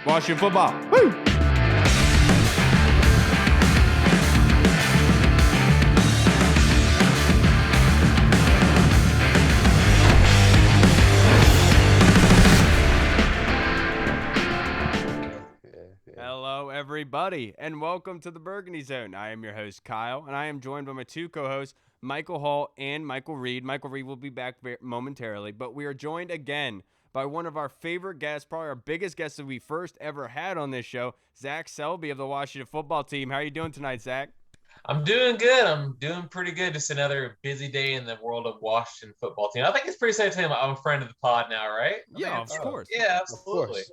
Washington football. Woo! Hello, everybody, and welcome to the Burgundy Zone. I am your host, Kyle, and I am joined by my two co-hosts, Michael Hall and Michael Reed. Michael Reed will be back momentarily, but we are joined again by one of our favorite guests, probably our biggest guest that we first ever had on this show, Zach Selby of the Washington football team. How are you doing tonight, Zach? I'm doing good. I'm doing pretty good. Just another busy day in the world of Washington football team. I think it's pretty safe to say I'm a friend of the pod now, right? Yeah, of course. Yeah, absolutely.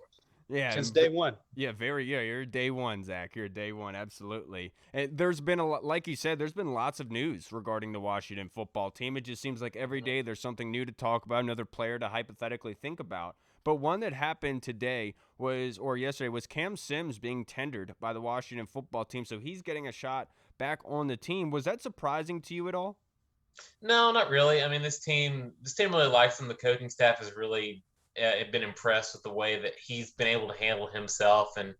Yeah, since day one. Yeah, you're day one, Zach. You're day one, absolutely. And there's been a lot, like you said, there's been lots of news regarding the Washington football team. It just seems like every day there's something new to talk about, another player to hypothetically think about. But one that happened yesterday was Cam Sims being tendered by the Washington football team. So he's getting a shot back on the team. Was that surprising to you at all? No, not really. I mean, this team really likes him. The coaching staff has really been impressed with the way that he's been able to handle himself, and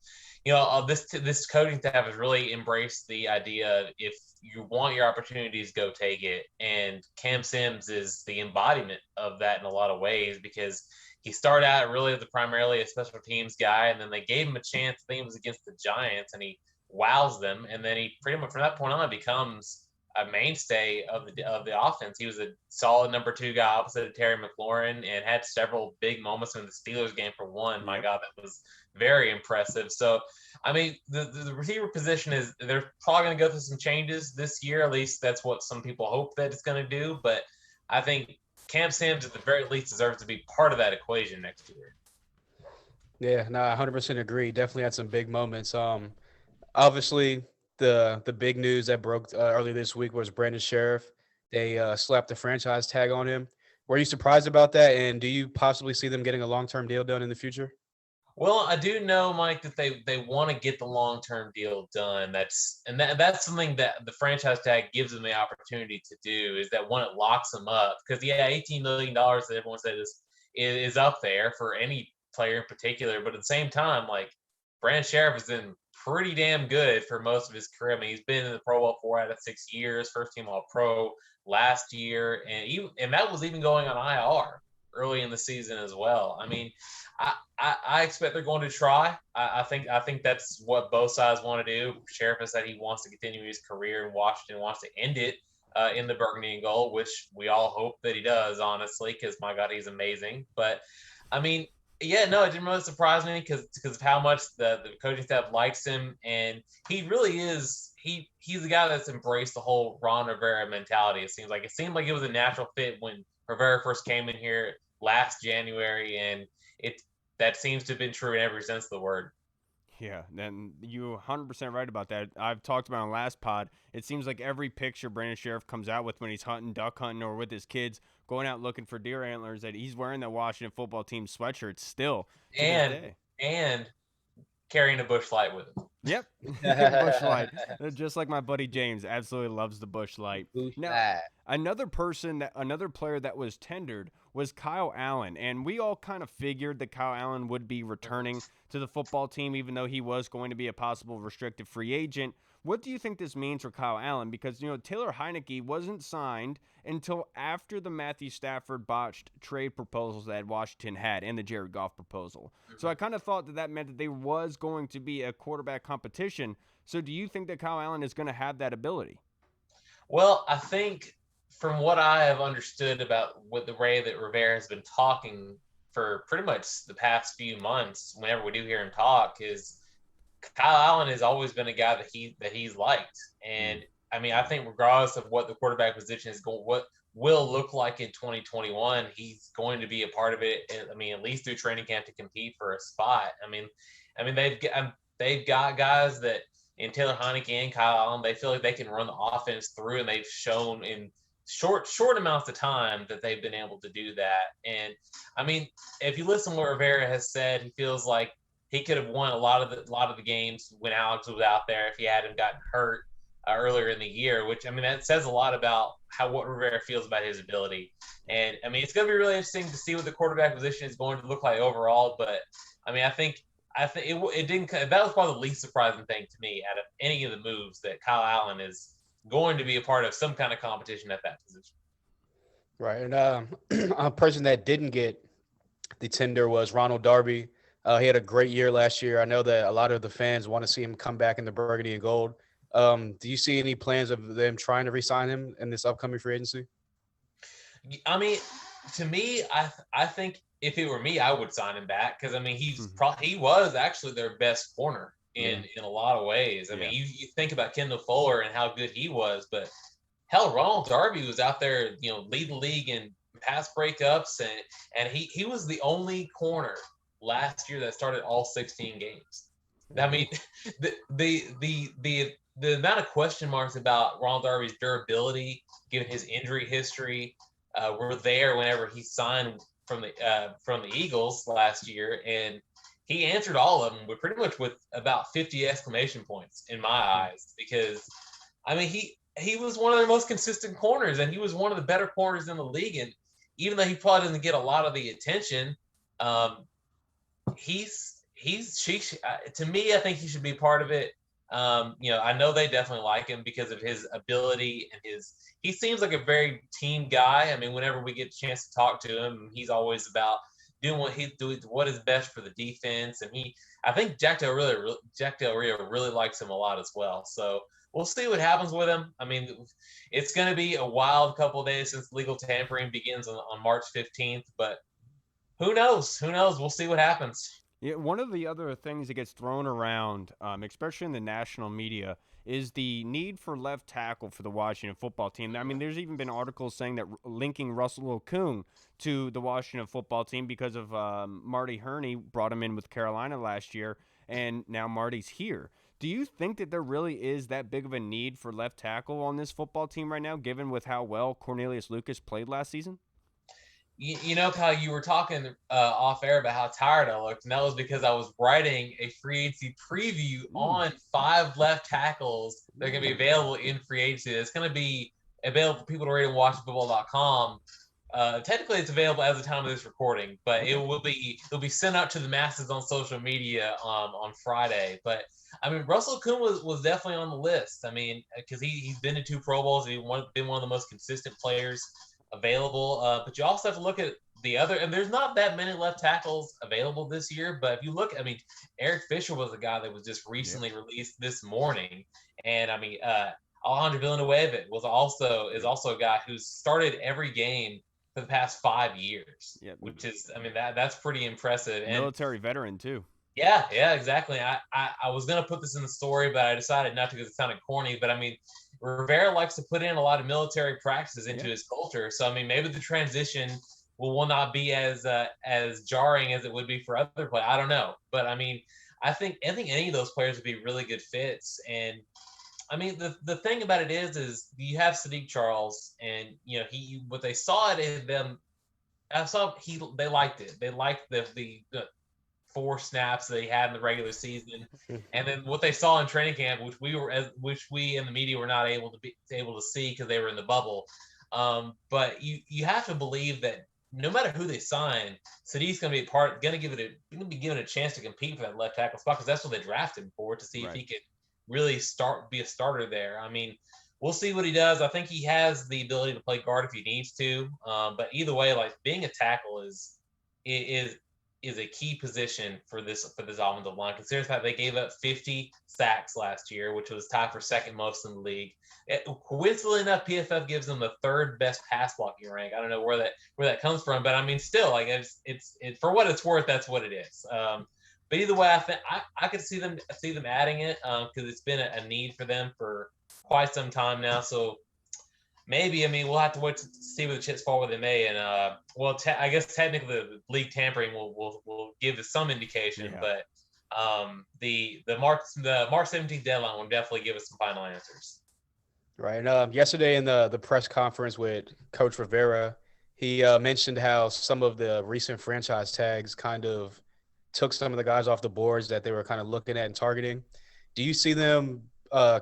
this coaching staff has really embraced the idea of if you want your opportunities, go take it. And Cam Sims is the embodiment of that in a lot of ways, because he started out really primarily a special teams guy, and then they gave him a chance. I think it was against the Giants, and he wows them, and then he pretty much from that point on becomes a mainstay of the offense. He was a solid number 2 guy opposite of Terry McLaurin, and had several big moments in the Steelers game for one. My God, that was very impressive. So, I mean, the receiver position they're probably going to go through some changes this year. At least that's what some people hope that it's going to do. But I think Cam Sims at the very least deserves to be part of that equation next year. Yeah, no, I 100% agree. Definitely had some big moments. Obviously, the big news that broke earlier this week was Brandon Sheriff. They slapped the franchise tag on him. Were you surprised about that? And do you possibly see them getting a long-term deal done in the future? Well, I do know, Mike, that they want to get the long-term deal done. That's something that the franchise tag gives them the opportunity to do, is that when it locks them up. Because $18 million that everyone says is up there for any player in particular. But at the same time, like, Brandon Sheriff has been pretty damn good for most of his career. I mean, he's been in the Pro Bowl 4 out of 6 years, first team All-Pro last year, and that was even going on IR early in the season as well. I mean, I expect they're going to try. I think that's what both sides want to do. Sheriff has said he wants to continue his career in Washington, wants to end it in the Burgundy and Gold, which we all hope that he does, honestly, because my God, he's amazing. But I mean, yeah, no, it didn't really surprise me because of how much the coaching staff likes him, and he really is. He's the guy that's embraced the whole Ron Rivera mentality. It seemed like it was a natural fit when Rivera first came in here last January, and that seems to have been true in every sense of the word. Yeah, then you're 100% right about that. I've talked about on last pod. It seems like every picture Brandon Sheriff comes out with when he's hunting, duck hunting, or with his kids going out looking for deer antlers, that he's wearing the Washington football team sweatshirt still to this day. And carrying a Busch Light with him. Yep, Busch Light. Just like my buddy James, absolutely loves the Busch Light. Now, another player that was tendered was Kyle Allen, and we all kind of figured that Kyle Allen would be returning to the football team, even though he was going to be a possible restricted free agent. What do you think this means for Kyle Allen? Because, Taylor Heinicke wasn't signed until after the Matthew Stafford botched trade proposals that Washington had and the Jared Goff proposal. So I kind of thought that meant that there was going to be a quarterback competition. So do you think that Kyle Allen is going to have that ability? Well, I think from what I have understood about what the way that Rivera has been talking for pretty much the past few months, whenever we do hear him talk, is Kyle Allen has always been a guy that he's liked. And I mean, I think regardless of what the quarterback position is what will look like in 2021, he's going to be a part of it. I mean, at least through training camp to compete for a spot. I mean, they've got guys that in Taylor Heinicke and Kyle Allen, they feel like they can run the offense through, and they've shown in short amounts of time that they've been able to do that. And I mean, if you listen to what Rivera has said, he feels like he could have won a lot of the games when Alex was out there if he hadn't gotten hurt earlier in the year, which, I mean, that says a lot about what Rivera feels about his ability. And I mean, it's going to be really interesting to see what the quarterback position is going to look like overall. But I mean, I think I think it didn't. That was probably the least surprising thing to me out of any of the moves, that Kyle Allen is going to be a part of some kind of competition at that position. Right, and a person that didn't get the tender was Ronald Darby. He had a great year last year. I know that a lot of the fans want to see him come back in the burgundy and gold. Do you see any plans of them trying to re-sign him in this upcoming free agency? I mean, to me, I think if it were me, I would sign him back, because I mean he was actually their best corner in a lot of ways. I mean, you think about Kendall Fuller and how good he was, but hell, Ronald Darby was out there, lead the league in pass breakups, and he was the only corner last year that started all 16 games. I mean, the amount of question marks about Ronald Darby's durability, given his injury history, were there whenever he signed from the Eagles last year, and he answered all of them, but pretty much with about 50 exclamation points in my eyes, because I mean he was one of their most consistent corners, and he was one of the better corners in the league. And even though he probably doesn't get a lot of the attention, to me, I think he should be part of it. I know they definitely like him because of his ability and he seems like a very team guy. I mean, whenever we get a chance to talk to him, he's always about doing what is best for the defense. And I think Jack Del Rio really likes him a lot as well. So we'll see what happens with him. I mean, it's going to be a wild couple of days since legal tampering begins on March 15th, but who knows? We'll see what happens. Yeah, one of the other things that gets thrown around, especially in the national media, is the need for left tackle for the Washington football team. I mean, there's even been articles saying that linking Russell Okung to the Washington football team because of Marty Hurney brought him in with Carolina last year, and now Marty's here. Do you think that there really is that big of a need for left tackle on this football team right now, given with how well Cornelius Lucas played last season? Kyle, you were talking off air about how tired I looked, and that was because I was writing a free agency preview on 5 left tackles that are going to be available in free agency. It's going to be available for people to read on WashingtonFootball.com. Technically, it's available as the time of this recording, but it'll be sent out to the masses on social media on Friday. But I mean, Russell Okung was definitely on the list. I mean, because he's been to 2 Pro Bowls, and he's been one of the most consistent players available, but you also have to look at the other, and there's not that many left tackles available this year. But if you look, I mean, Eric Fisher was a guy that was just recently released this morning, and I mean, Alejandro Villanueva is also a guy who's started every game for the past 5 years, which is, I mean, that's pretty impressive. And military veteran too. Yeah, exactly. I was gonna put this in the story, but I decided not to because it sounded corny. But I mean, Rivera likes to put in a lot of military practices into his culture. So I mean, maybe the transition will not be as jarring as it would be for other players. I don't know, but I mean, I think any of those players would be really good fits. And I mean, the thing about it is you have Sadiq Charles, and what they saw it in them. They liked it. They liked the 4 snaps that he had in the regular season, and then what they saw in training camp, which we in the media were not able to see because they were in the bubble. But you have to believe that no matter who they sign, Sadiq's going to be given a chance to compete for that left tackle spot, because that's what they drafted him for, to see if he could really be a starter there. I mean, we'll see what he does. I think he has the ability to play guard if he needs to. But either way, like, being a tackle is a key position for this offensive line. Considering that they gave up 50 sacks last year, which was tied for second most in the league. Coincidentally enough, PFF gives them the 3rd best pass blocking rank. I don't know where that comes from, but I mean, still, like, it's for what it's worth, that's what it is. But either way, I think I could see them adding it because it's been a need for them for quite some time now. So maybe, I mean, we'll have to wait to see where the chips fall where they may. And I guess technically the league tampering will give us some indication, but the March 17th deadline will definitely give us some final answers. Right. Yesterday in the press conference with Coach Rivera, he mentioned how some of the recent franchise tags kind of took some of the guys off the boards that they were kind of looking at and targeting. Do you see them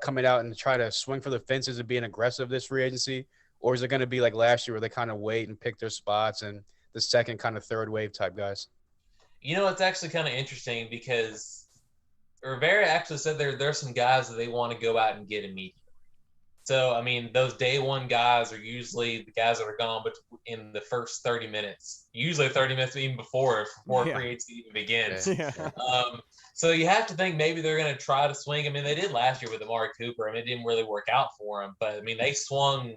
coming out and try to swing for the fences and being aggressive this free agency? Or is it going to be like last year where they kind of wait and pick their spots and the second kind of third wave type guys? You know, it's actually kind of interesting because Rivera actually said there's some guys that they want to go out and get immediately. So, I mean, those day one guys are usually the guys that are gone, but in the first 30 minutes, usually 30 minutes even before free agency even begins. Yeah. So you have to think maybe they're going to try to swing. I mean, they did last year with Amari Cooper. I mean, it didn't really work out for them, but I mean, they swung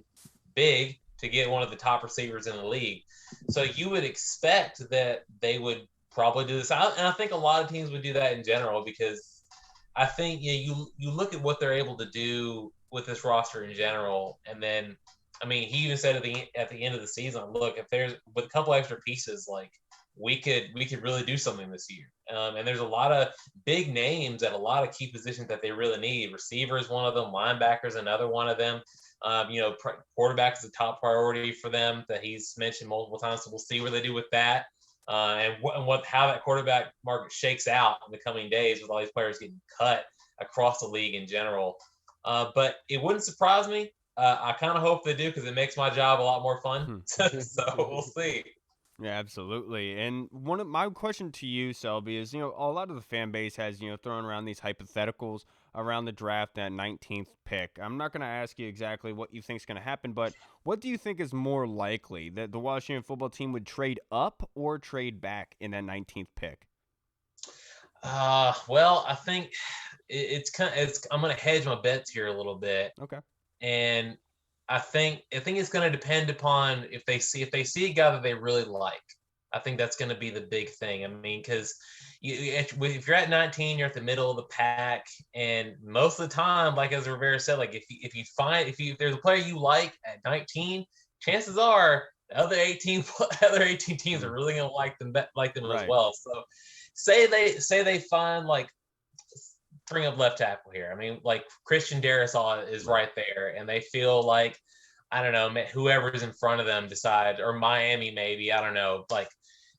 big to get one of the top receivers in the league. So you would expect that they would probably do this. And I think a lot of teams would do that in general because I think you look at what they're able to do with this roster in general, and then I mean he even said at the end of the season, look, if there's with a couple extra pieces, like we could really do something this year. And there's a lot of big names at a lot of key positions that they really need. Receiver is one of them, linebackers another one of them. Quarterback is a top priority for them that he's mentioned multiple times. So we'll see where they do with that. And how that quarterback market shakes out in the coming days with all these players getting cut across the league in general. But it wouldn't surprise me. I kind of hope they do because it makes my job a lot more fun. So we'll see. Yeah, absolutely. And one of my question to you, Selby, is a lot of the fan base has thrown around these hypotheticals around the draft at 19th pick. I'm not going to ask you exactly what you think is going to happen, but what do you think is more likely, that the Washington football team would trade up or trade back in that 19th pick? Well, I think I'm going to hedge my bets here a little bit. Okay. And I think it's going to depend upon if they see a guy that they really like. I think that's going to be the big thing. I mean, because if you're at 19, you're at the middle of the pack, and most of the time, like as Rivera said, like if there's a player you like at 19, chances are the other 18 teams are really going to like them as well. So say they find, like, bring up left tackle here. I mean, like Christian Darrisaw is right there, and they feel like, I don't know, whoever's in front of them decides, or Miami maybe, I don't know, like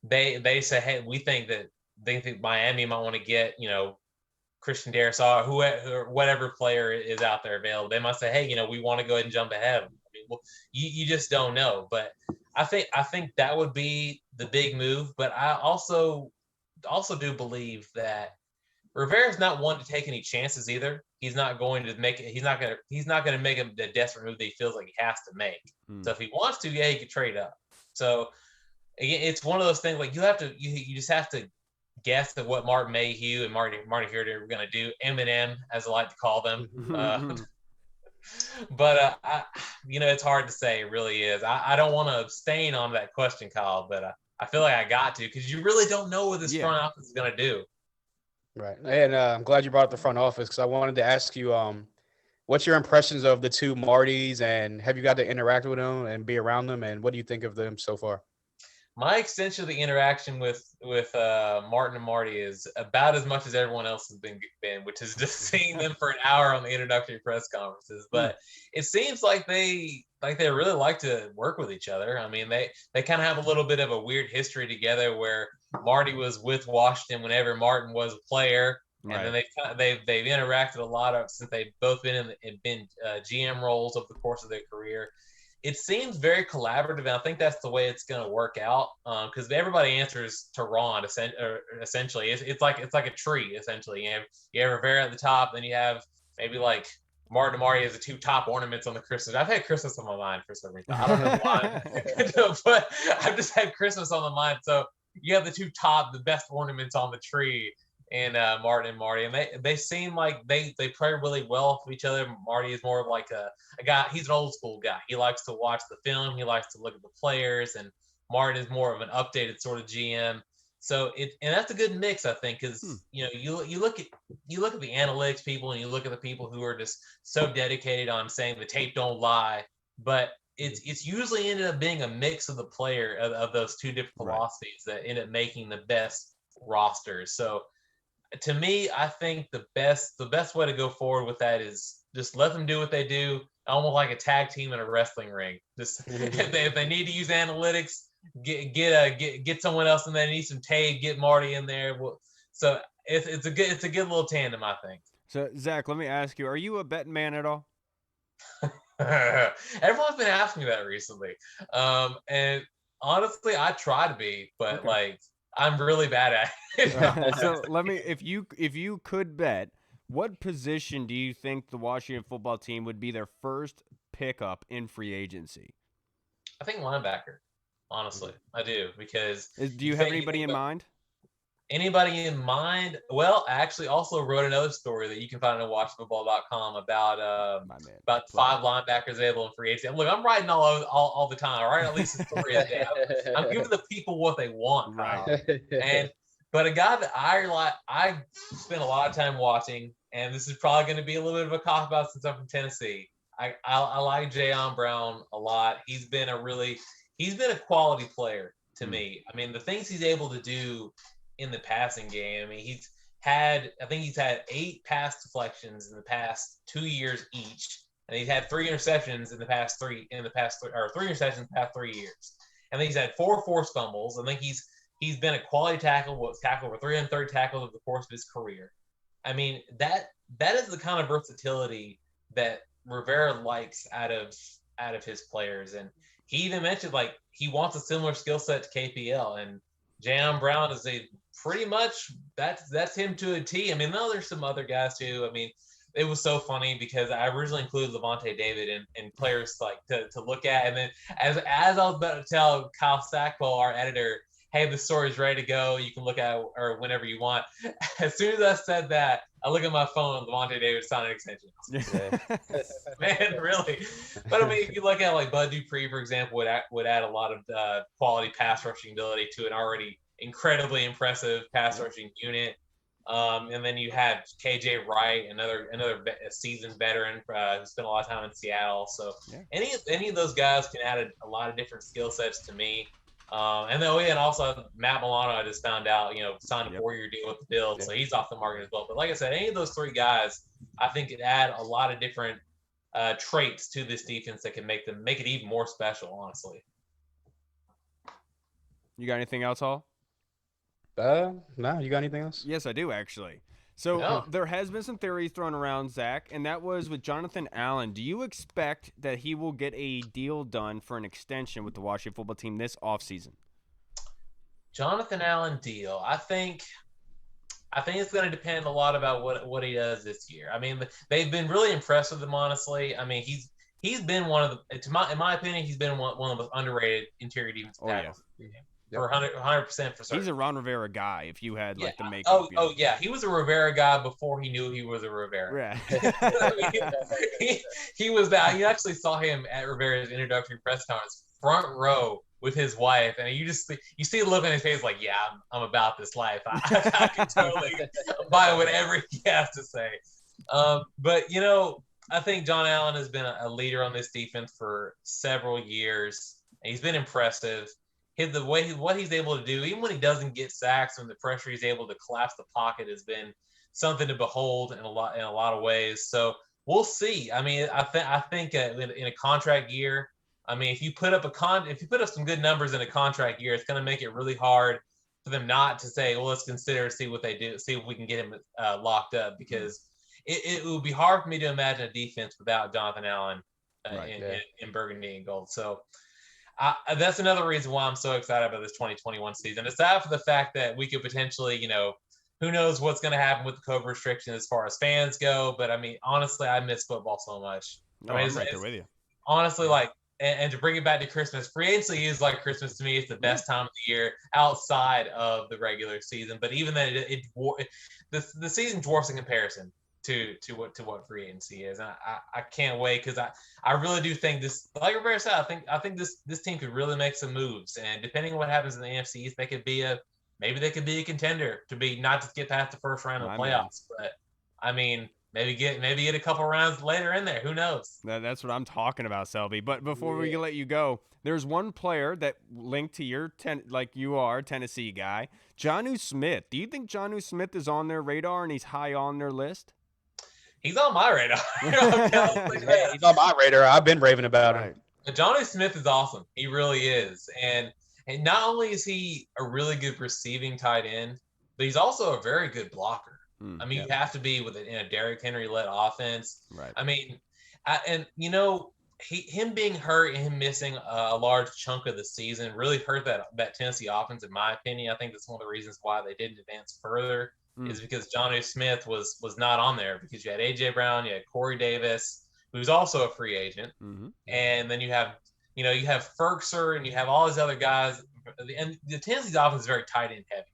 they say, hey, we think that they think Miami might want to get, Christian Darrisaw or whatever player is out there available. They might say, hey, we want to go ahead and jump ahead. I mean, well, you just don't know. But I think that would be the big move. But I also do believe that Rivera's not one to take any chances either. He's not going to make it. He's not going to make a desperate move that he feels like he has to make. So if he wants to, he could trade up. So again, it's one of those things, like you just have to guess at what Martin Mayhew and Marty Hurd are going to do. Eminem, as I like to call them. But it's hard to say. It really is. I don't want to abstain on that question, Kyle, but I feel like I got to, because you really don't know what this front office is going to do. Right. And I'm glad you brought up the front office, because I wanted to ask you, what's your impressions of the two Martys, and have you got to interact with them and be around them, and what do you think of them so far? My extension of the interaction with Martin and Marty is about as much as everyone else has been, which is just seeing them for an hour on the introductory press conferences. But it seems like they really like to work with each other. I mean, they kind of have a little bit of a weird history together, where Marty was with Washington whenever Martin was a player, and then they've interacted a lot since they've both been in GM roles over the course of their career. It seems very collaborative, and I think that's the way it's going to work out, because everybody answers to Ron essentially. It's like a tree essentially. You have Rivera at the top, then you have maybe like Martin and Marty as the two top ornaments on the Christmas. I've had Christmas on my mind for some reason. I don't know why, but I've just had Christmas on the mind. So you have the best ornaments on the tree, and Martin and Marty, and they seem like they play really well with each other. Marty is more of like a guy. He's an old school guy. He likes to watch the film. He likes to look at the players, and Martin is more of an updated sort of GM. So and that's a good mix, I think, because you look at the analytics people, and you look at the people who are just so dedicated on saying the tape don't lie, but it's usually ended up being a mix of the player of those two different philosophies that end up making the best rosters. So to me, I think the best way to go forward with that is just let them do what they do, almost like a tag team in a wrestling ring. Just if they need to use analytics, get someone else in there. Need some tape, get Marty in there. So it's a good little tandem, I think. So Zach, let me ask you: are you a betting man at all? Everyone's been asking me that recently, and honestly, I try to be, but I'm really bad at it. So let me, if you could bet, what position do you think the Washington football team would be their first pickup in free agency? I think linebacker. Honestly, I do, because Do you have anybody in mind? Anybody in mind? Well, I actually also wrote another story that you can find on watchfootball.com about about 5 linebackers available in free agency. Look, I'm writing all the time. I write at least a story a day. I'm giving the people what they want, right? But a guy that I spent a lot of time watching, and this is probably going to be a little bit of a cop out since I'm from Tennessee. I like Jayon Brown a lot. He's been a quality player to me. I mean, the things he's able to do in the passing game. I mean, he's had 8 pass deflections in the past 2 years each, and he's had 3 interceptions in the past 3 interceptions in the past 3 years. And then he's had 4 forced fumbles. I think he's been a quality tackle, tackled over 330 tackles over the course of his career. I mean, that is the kind of versatility that Rivera likes out of his players. And he even mentioned like he wants a similar skill set to KPL, and Jayon Brown is pretty much that's him to a T. I mean, no, there's some other guys too. I mean, it was so funny because I originally included Levante David and players like to look at, and then as I was about to tell Kyle Stackpole, our editor, hey, the story's ready to go. You can look at it or whenever you want. As soon as I said that, I look at my phone and Levante David signed an extension. Man, really? But I mean, if you look at like Bud Dupree, for example, would add a lot of quality pass rushing ability to an already incredibly impressive pass rushing unit. And then you had KJ Wright, another seasoned veteran who spent a lot of time in Seattle. So any of those guys can add a lot of different skill sets to me. And also Matt Milano, I just found out, signed a 4-year deal with the Bills, so he's off the market as well. But like I said, any of those 3 guys, I think could add a lot of different traits to this defense that can make it even more special, honestly. You got anything else, Hall? No, you got anything else? Yes, I do actually. So there has been some theories thrown around, Zach, and that was with Jonathan Allen. Do you expect that he will get a deal done for an extension with the Washington football team this offseason? Jonathan Allen deal. I think it's going to depend a lot about what he does this year. I mean, they've been really impressed with him, honestly. I mean, he's been one of the, in my opinion, he's been one of the most underrated interior defensive tackles. Yeah. For 100% for certain. He's a Ron Rivera guy. If you had like the makeup. He was a Rivera guy before he knew he was a Rivera. Yeah. he was that. You actually saw him at Rivera's introductory press conference, front row with his wife, and you see the look on his face like, yeah, I'm about this life. I can totally buy whatever he has to say. But I think John Allen has been a leader on this defense for several years, and he's been impressive. What he's able to do, even when he doesn't get sacks, and the pressure he's able to collapse the pocket, has been something to behold in a lot of ways. So we'll see. I mean, I think in a contract year, I mean, if you put up some good numbers in a contract year, it's going to make it really hard for them not to say, well, let's consider see what they do, see if we can get him locked up, because it would be hard for me to imagine a defense without Jonathan Allen in burgundy and gold. So. That's another reason why I'm so excited about this 2021 season. Aside from the fact that we could potentially, who knows what's going to happen with the COVID restrictions as far as fans go. But I mean, honestly, I miss football so much. No, I'm right there with you. Honestly, like, and to bring it back to Christmas, free agency is like Christmas to me. It's the best time of the year outside of the regular season. But even then, the season dwarfs in comparison to what free agency is, and I can't wait, because I really do think this, like Rivera said, I think this team could really make some moves, and depending on what happens in the NFC East, they could be a contender to be not just get past the first round of the playoffs, but I mean maybe get a couple rounds later in there. Who knows? That's what I'm talking about, Selby. But before we let you go, there's one player that linked to your Tennessee guy, Jonnu Smith. Do you think Jonnu Smith is on their radar and he's high on their list? He's on my radar. He's on my radar. I've been raving about him. Jonnu Smith is awesome. He really is. And not only is he a really good receiving tight end, but he's also a very good blocker. I mean, you have to be in a Derrick Henry-led offense. Right. I mean, him being hurt and him missing a large chunk of the season really hurt that Tennessee offense, in my opinion. I think that's one of the reasons why they didn't advance further is because Jonnu Smith was not on there, because you had A.J. Brown, you had Corey Davis, who's also a free agent, and then you have Ferkser and you have all these other guys. And the Tennessee's offense is very tight end heavy.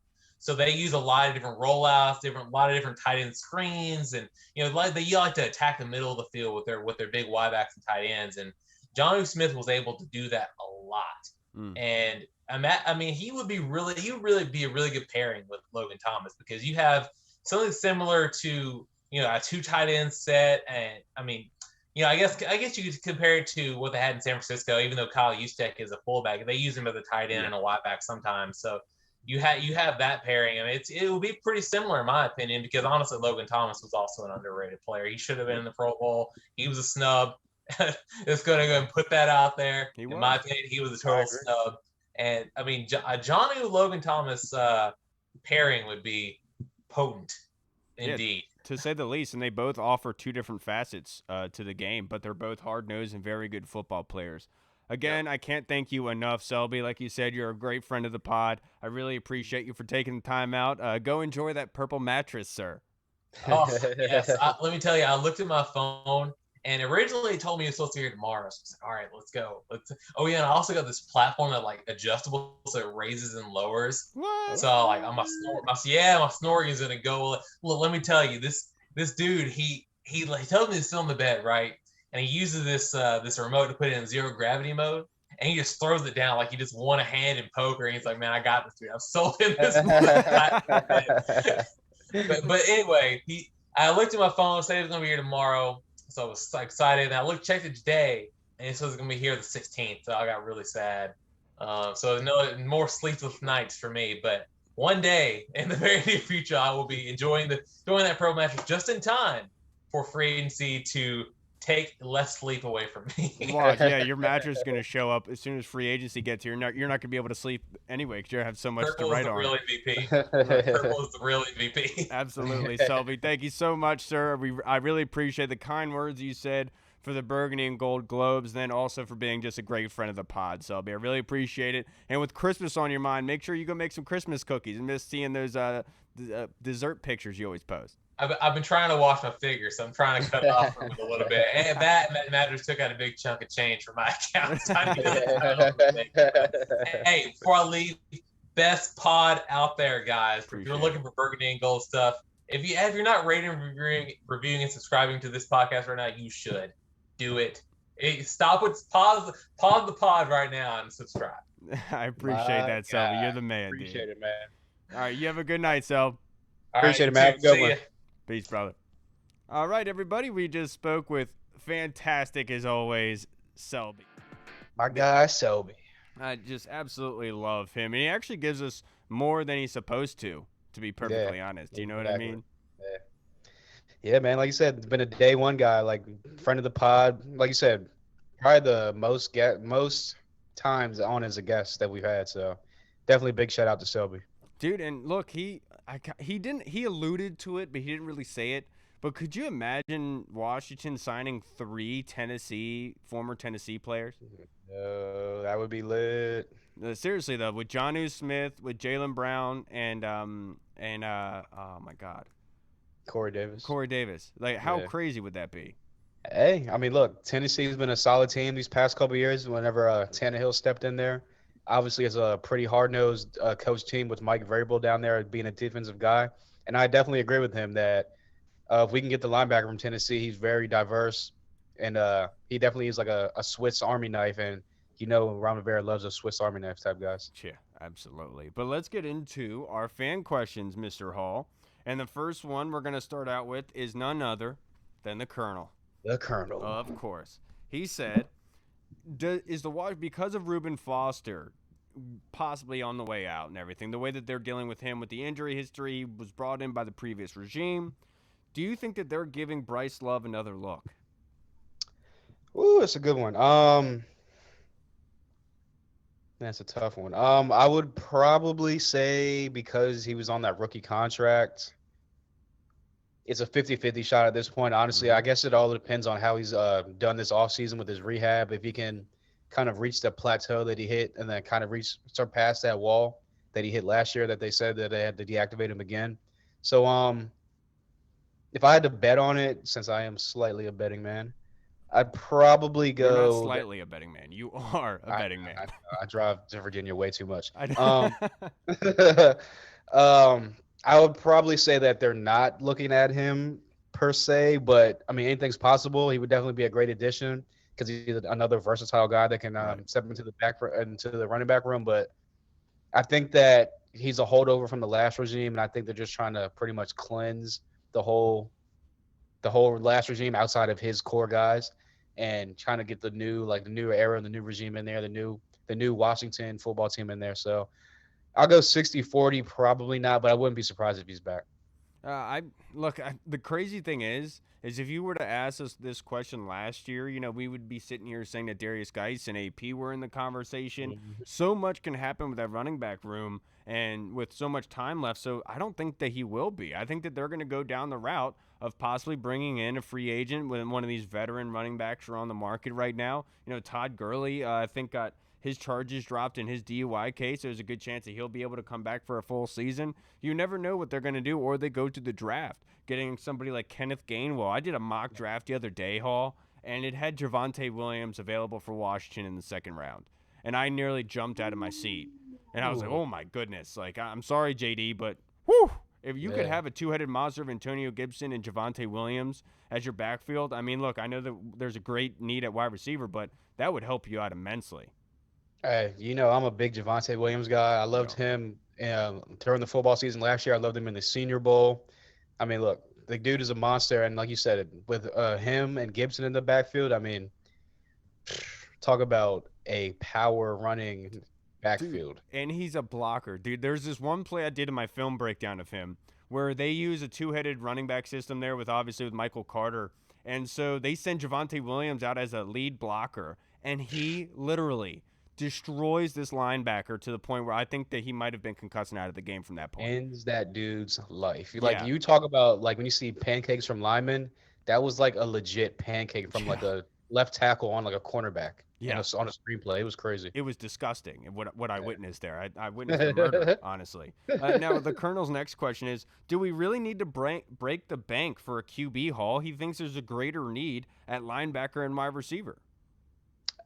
So they use a lot of different rollouts, a lot of different tight end screens, and they like to attack the middle of the field with their big wideouts and tight ends. And Jonnu Smith was able to do that a lot. And he would really be a really good pairing with Logan Thomas, because you have something similar to a 2 tight end set. And I guess you could compare it to what they had in San Francisco, even though Kyle Juszczyk is a fullback. They use him as a tight end and a wideback sometimes. So you have that pairing. It will be pretty similar in my opinion, because honestly, Logan Thomas was also an underrated player. He should have been in the Pro Bowl. He was a snub. Just going to go and put that out there. In my opinion, he was a total snub. And a Jonnu Logan Thomas pairing would be potent, indeed. To say the least, and they both offer 2 different facets to the game, but they're both hard-nosed and very good football players. Again, I can't thank you enough, Selby. Like you said, you're a great friend of the pod. I really appreciate you for taking the time out. Go enjoy that purple mattress, sir. Oh, yes. Let me tell you, I looked at my phone, and originally it told me it was supposed to be here tomorrow. So I was like, all right, let's go. Oh, yeah, and I also got this platform that, adjustable, so it raises and lowers. What? So, my snoring is going to go. Look, let me tell you, this dude, he tells me to sit on the bed, right? And he uses this remote to put it in 0 gravity mode, and he just throws it down like he just won a hand in poker. And he's like, "Man, I got this, dude. I've sold him this." but anyway, I looked at my phone, said it was gonna be here tomorrow, so I was excited. And I checked it today, and it says it's gonna be here the 16th. So I got really sad. So no more sleepless nights for me. But one day in the very near future, I will be enjoying that pro mattress just in time for free agency to take less sleep away from me. Watch, yeah, your mattress is going to show up as soon as free agency gets here. You're not going to be able to sleep anyway because you have so much to write on. Purple is the real MVP. Absolutely, Selby. Thank you so much, sir. I really appreciate the kind words you said for the Burgundy and Gold Globes, then also for being just a great friend of the pod, Selby. I really appreciate it. And with Christmas on your mind, make sure you go make some Christmas cookies and miss seeing those dessert pictures you always post. I've been trying to wash my figure, so I'm trying to cut it off from it a little bit. And that matters took out a big chunk of change from my account. Hey, before I leave, best pod out there, guys. If you're looking for Burgundy and Gold stuff, if you're not rating, reviewing, and subscribing to this podcast right now, you should do it. Stop with pause the pod right now and subscribe. I appreciate that, Selby. You're the man. Appreciate it, man. All right, you have a good night, Sel. Appreciate it, man. Have a good one. Peace, brother. All right, everybody. We just spoke with fantastic, as always, Selby. My guy, Selby. I just absolutely love him. And he actually gives us more than he's supposed to be perfectly honest. Do you know what I mean? Yeah, man. Like you said, it's been a day one guy, like friend of the pod. Like you said, probably the most times on as a guest that we've had. So definitely big shout out to Selby. Dude, and look, he alluded to it, but he didn't really say it. But could you imagine Washington signing 3 former Tennessee players? That would be lit. Seriously though, with Jonnu Smith, with Jaylen Brown, and oh my God, Corey Davis. Like, how crazy would that be? Hey, I mean, look, Tennessee's been a solid team these past couple of years. Whenever Tannehill stepped in there, obviously it's a pretty hard-nosed coach team with Mike Vrabel down there being a defensive guy. And I definitely agree with him that if we can get the linebacker from Tennessee, he's very diverse. And he definitely is like a Swiss Army knife. And, Ron Rivera loves a Swiss Army knife type guys. Yeah, absolutely. But let's get into our fan questions, Mr. Hall. And the first one we're going to start out with is none other than the Colonel. The Colonel. Of course. He said, because of Reuben Foster possibly on the way out and everything, the way that they're dealing with him with the injury history, he was brought in by the previous regime, do you think that they're giving Bryce Love another look? Ooh, that's a good one. That's a tough one. I would probably say because he was on that rookie contract, it's a 50-50 shot at this point. Honestly, I guess it all depends on how he's done this offseason with his rehab. If he can kind of reach the plateau that he hit and then kind of surpass that wall that he hit last year that they said that they had to deactivate him again. So if I had to bet on it, since I am slightly a betting man, I'd probably go. You're not slightly a betting man. You are a betting man. I drive to Virginia way too much. I I would probably say that they're not looking at him per se, but I mean anything's possible. He would definitely be a great addition because he's another versatile guy that can step into the running back room. But I think that he's a holdover from the last regime, and I think they're just trying to pretty much cleanse the whole last regime outside of his core guys, and trying to get the new era, the new regime in there, the new Washington football team in there. So I'll go 60-40, probably not, but I wouldn't be surprised if he's back. The crazy thing is if you were to ask us this question last year, we would be sitting here saying that Darius Geis and AP were in the conversation. Mm-hmm. So much can happen with that running back room and with so much time left. So I don't think that he will be. I think that they're going to go down the route of possibly bringing in a free agent when one of these veteran running backs are on the market right now. Todd Gurley, I think got his charges dropped in his DUI case. There's a good chance that he'll be able to come back for a full season. You never know what they're going to do, or they go to the draft, getting somebody like Kenneth Gainwell. I did a mock draft the other day, Hall, and it had Javonte Williams available for Washington in the second round. And I nearly jumped out of my seat. And I was like, oh, my goodness. Like, I'm sorry, JD, but whew, if you could have a two-headed monster of Antonio Gibson and Javonte Williams as your backfield, I mean, look, I know that there's a great need at wide receiver, but that would help you out immensely. Hey, I'm a big Javonte Williams guy. I loved him during the football season last year. I loved him in the Senior Bowl. I mean, look, the dude is a monster, and like you said, with him and Gibson in the backfield, I mean, talk about a power running backfield. Dude, and he's a blocker, dude. There's this one play I did in my film breakdown of him where they use a two-headed running back system there with Michael Carter, and so they send Javonte Williams out as a lead blocker, and he literally destroys this linebacker to the point where I think that he might have been concussed out of the game from that point. Ends that dude's life. You talk about when you see pancakes from linemen, that was like a legit pancake from like a left tackle on like a cornerback. On a screenplay. It was crazy. It was disgusting what I witnessed there. I witnessed the murder, honestly. Now, the Colonel's next question is, do we really need to break the bank for a QB, Hall? He thinks there's a greater need at linebacker and wide receiver.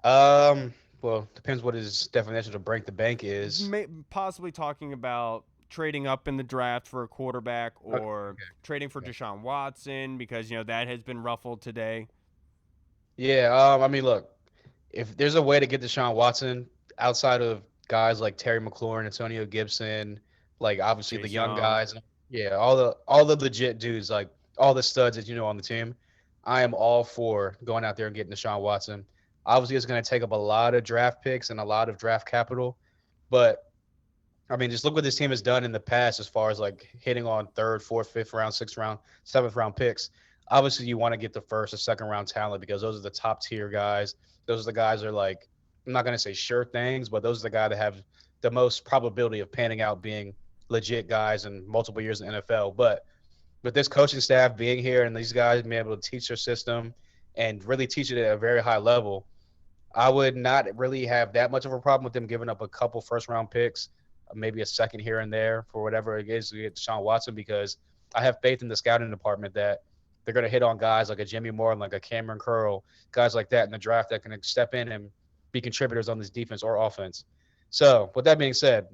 Well, depends what his definition of break the bank is. Possibly talking about trading up in the draft for a quarterback or trading for Deshaun Watson because, that has been ruffled today. Yeah, I mean, look, if there's a way to get Deshaun Watson outside of guys like Terry McLaurin, Antonio Gibson, like obviously the young guys, all the legit dudes, like all the studs that on the team, I am all for going out there and getting Deshaun Watson. Obviously, it's going to take up a lot of draft picks and a lot of draft capital. But, I mean, just look what this team has done in the past as far as, like, hitting on 3rd, 4th, 5th round, 6th round, 7th round picks. Obviously, you want to get the 1st or 2nd round talent because those are the top-tier guys. Those are the guys that are, like, I'm not going to say sure things, but those are the guys that have the most probability of panning out being legit guys in multiple years in the NFL. But with this coaching staff being here and these guys being able to teach their system and really teach it at a very high level, I would not really have that much of a problem with them giving up a couple first-round picks, maybe a second here and there for whatever it is to get Deshaun Watson because I have faith in the scouting department that they're going to hit on guys like a Jimmy Moore, like a Cameron Curl, guys like that in the draft that can step in and be contributors on this defense or offense. So with that being said,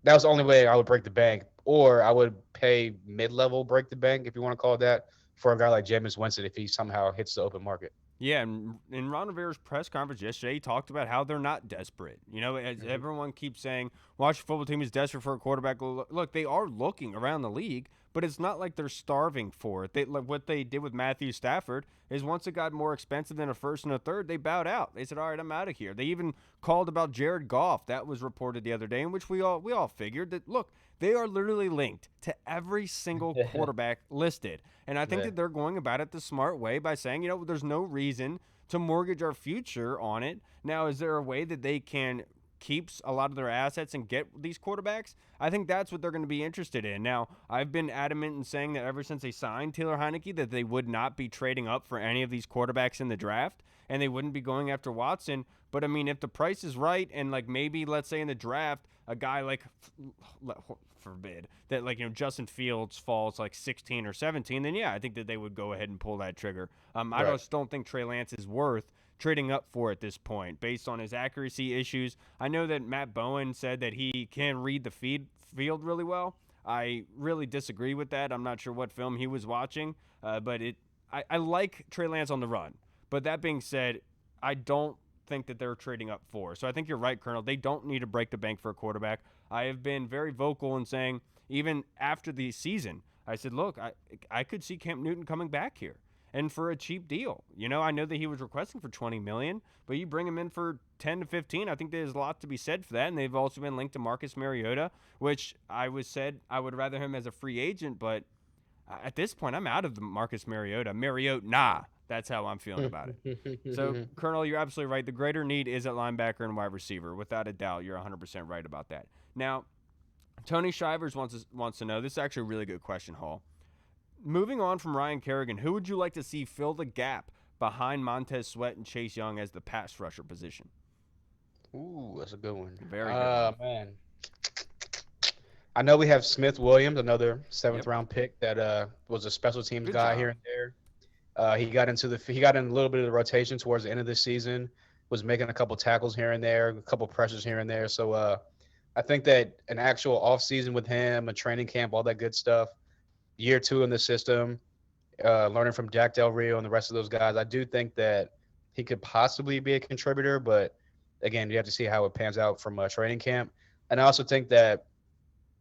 that was the only way I would break the bank, or I would pay mid-level break the bank, if you want to call it that, for a guy like Jameis Winston if he somehow hits the open market. Yeah, and in Ron Rivera's press conference yesterday, he talked about how they're not desperate. As everyone keeps saying, Washington football team is desperate for a quarterback. Look, they are looking around the league, but it's not like they're starving for it. What they did with Matthew Stafford is once it got more expensive than a first and a third, they bowed out. They said, all right, I'm out of here. They even called about Jared Goff. That was reported the other day, in which we all figured that, look, they are literally linked to every single quarterback listed. And I think that they're going about it the smart way by saying, there's no reason to mortgage our future on it. Now, is there a way that they can keeps a lot of their assets and get these quarterbacks, I think that's what they're going to be interested in. Now, I've been adamant in saying that ever since they signed Taylor Heineke that they would not be trading up for any of these quarterbacks in the draft, and they wouldn't be going after Watson. But, I mean, if the price is right and, like, maybe, let's say in the draft, a guy like, forbid, that, like, Justin Fields falls like 16 or 17, then, yeah, I think that they would go ahead and pull that trigger. I just don't think Trey Lance is worth trading up for at this point based on his accuracy issues. I know that Matt Bowen said that he can read the field really well. I really disagree with that. I'm not sure what film he was watching, but I like Trey Lance on the run. But that being said, I don't think that they're trading up for. So I think you're right, Colonel. They don't need to break the bank for a quarterback. I have been very vocal in saying, even after the season, I said, look, I could see Cam Newton coming back here and for a cheap deal. I know that he was requesting for $20 million, but you bring him in for 10 to 15. I think there's a lot to be said for that. And they've also been linked to Marcus Mariota, which I would rather him as a free agent. But at this point, I'm out of the Marcus Mariota. Mariota. That's how I'm feeling about it. So, Colonel, you're absolutely right. The greater need is at linebacker and wide receiver. Without a doubt, you're 100% right about that. Now, Tony Shivers wants to know, this is actually a really good question, Hall. Moving on from Ryan Kerrigan, who would you like to see fill the gap behind Montez Sweat and Chase Young as the pass rusher position? Ooh, that's a good one. Very good. Man. I know we have Smith Williams, another seventh-round pick that was a special teams guy here and there. He got in a little bit of the rotation towards the end of the season, was making a couple tackles here and there, a couple pressures here and there. So I think that an actual offseason with him, a training camp, all that good stuff, year 2 in the system, learning from Jack Del Rio and the rest of those guys, I do think that he could possibly be a contributor. But, again, you have to see how it pans out from training camp. And I also think that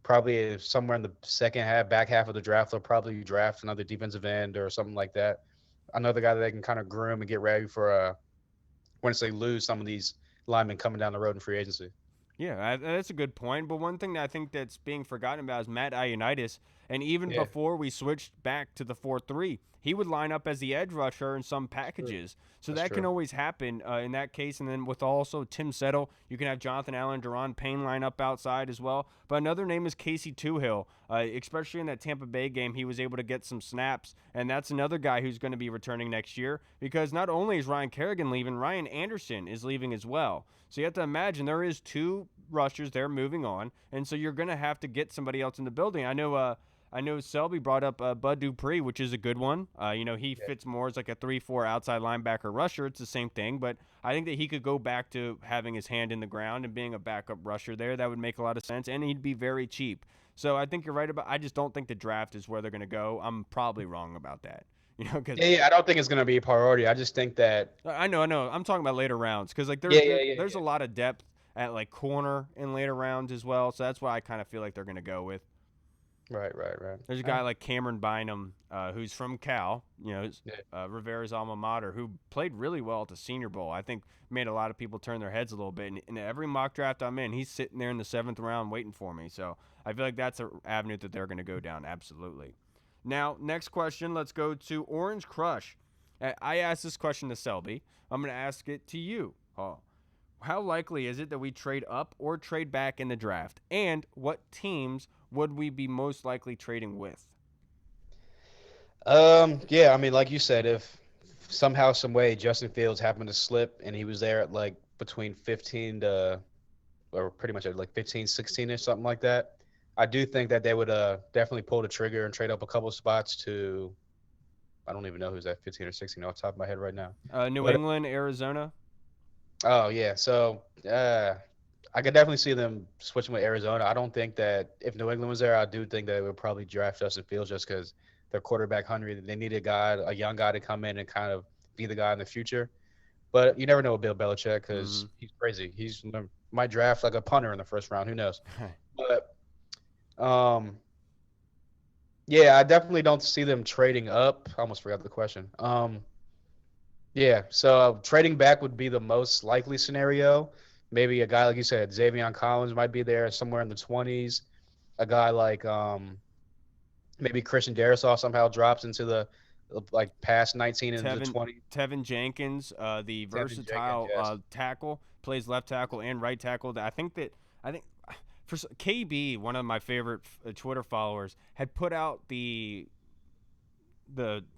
probably somewhere in the back half of the draft, they'll probably draft another defensive end or something like that. Another guy that they can kind of groom and get ready for once they lose some of these linemen coming down the road in free agency. Yeah, that's a good point. But one thing that I think that's being forgotten about is Matt Ioannidis. And even before we switched back to the 4-3, he would line up as the edge rusher in some packages. So that can always happen in that case. And then with also Tim Settle, you can have Jonathan Allen, Daron Payne line up outside as well. But another name is Casey Toohill. Especially in that Tampa Bay game, he was able to get some snaps. And that's another guy who's going to be returning next year because not only is Ryan Kerrigan leaving, Ryan Anderson is leaving as well. So you have to imagine there is 2 rushers there moving on. And so you're going to have to get somebody else in the building. I know Selby brought up Bud Dupree, which is a good one. He fits more as like a 3-4 outside linebacker rusher. It's the same thing, but I think that he could go back to having his hand in the ground and being a backup rusher there. That would make a lot of sense, and he'd be very cheap. So I think you're right I just don't think the draft is where they're going to go. I'm probably wrong about that. I don't think it's going to be a priority. I just think that I know. I'm talking about later rounds because like there's a lot of depth at like corner in later rounds as well. So that's why I kind of feel like they're going to go with. Right. There's a guy like Cameron Bynum, who's from Cal, Rivera's alma mater, who played really well at the Senior Bowl. I think made a lot of people turn their heads a little bit. And in every mock draft I'm in, he's sitting there in the 7th round waiting for me. So I feel like that's an avenue that they're going to go down. Absolutely. Now, next question, let's go to Orange Crush. I asked this question to Selby. I'm going to ask it to you. How likely is it that we trade up or trade back in the draft? And what teams would we be most likely trading with? I mean, like you said, if somehow, some way Justin Fields happened to slip and he was there at like between 15 to, or pretty much at like 15, 16-ish, something like that, I do think that they would definitely pull the trigger and trade up a couple spots to, I don't even know who's at 15 or 16 off the top of my head right now. New England, Arizona. Oh, yeah. So I could definitely see them switching with Arizona. I don't think that if New England was there, I do think that they would probably draft Justin Fields just because they're quarterback hungry. They need a young guy to come in and kind of be the guy in the future. But you never know with Bill Belichick because he's crazy. He's might draft like a punter in the first round. Who knows? But I definitely don't see them trading up. I almost forgot the question. So trading back would be the most likely scenario. Maybe a guy like you said, Xavion Collins might be there somewhere in the 20s. A guy like maybe Christian Darrisaw somehow drops into the past 19 into the 20. Tevin Jenkins, the versatile tackle, plays left tackle and right tackle. I think for KB, one of my favorite Twitter followers, had put out the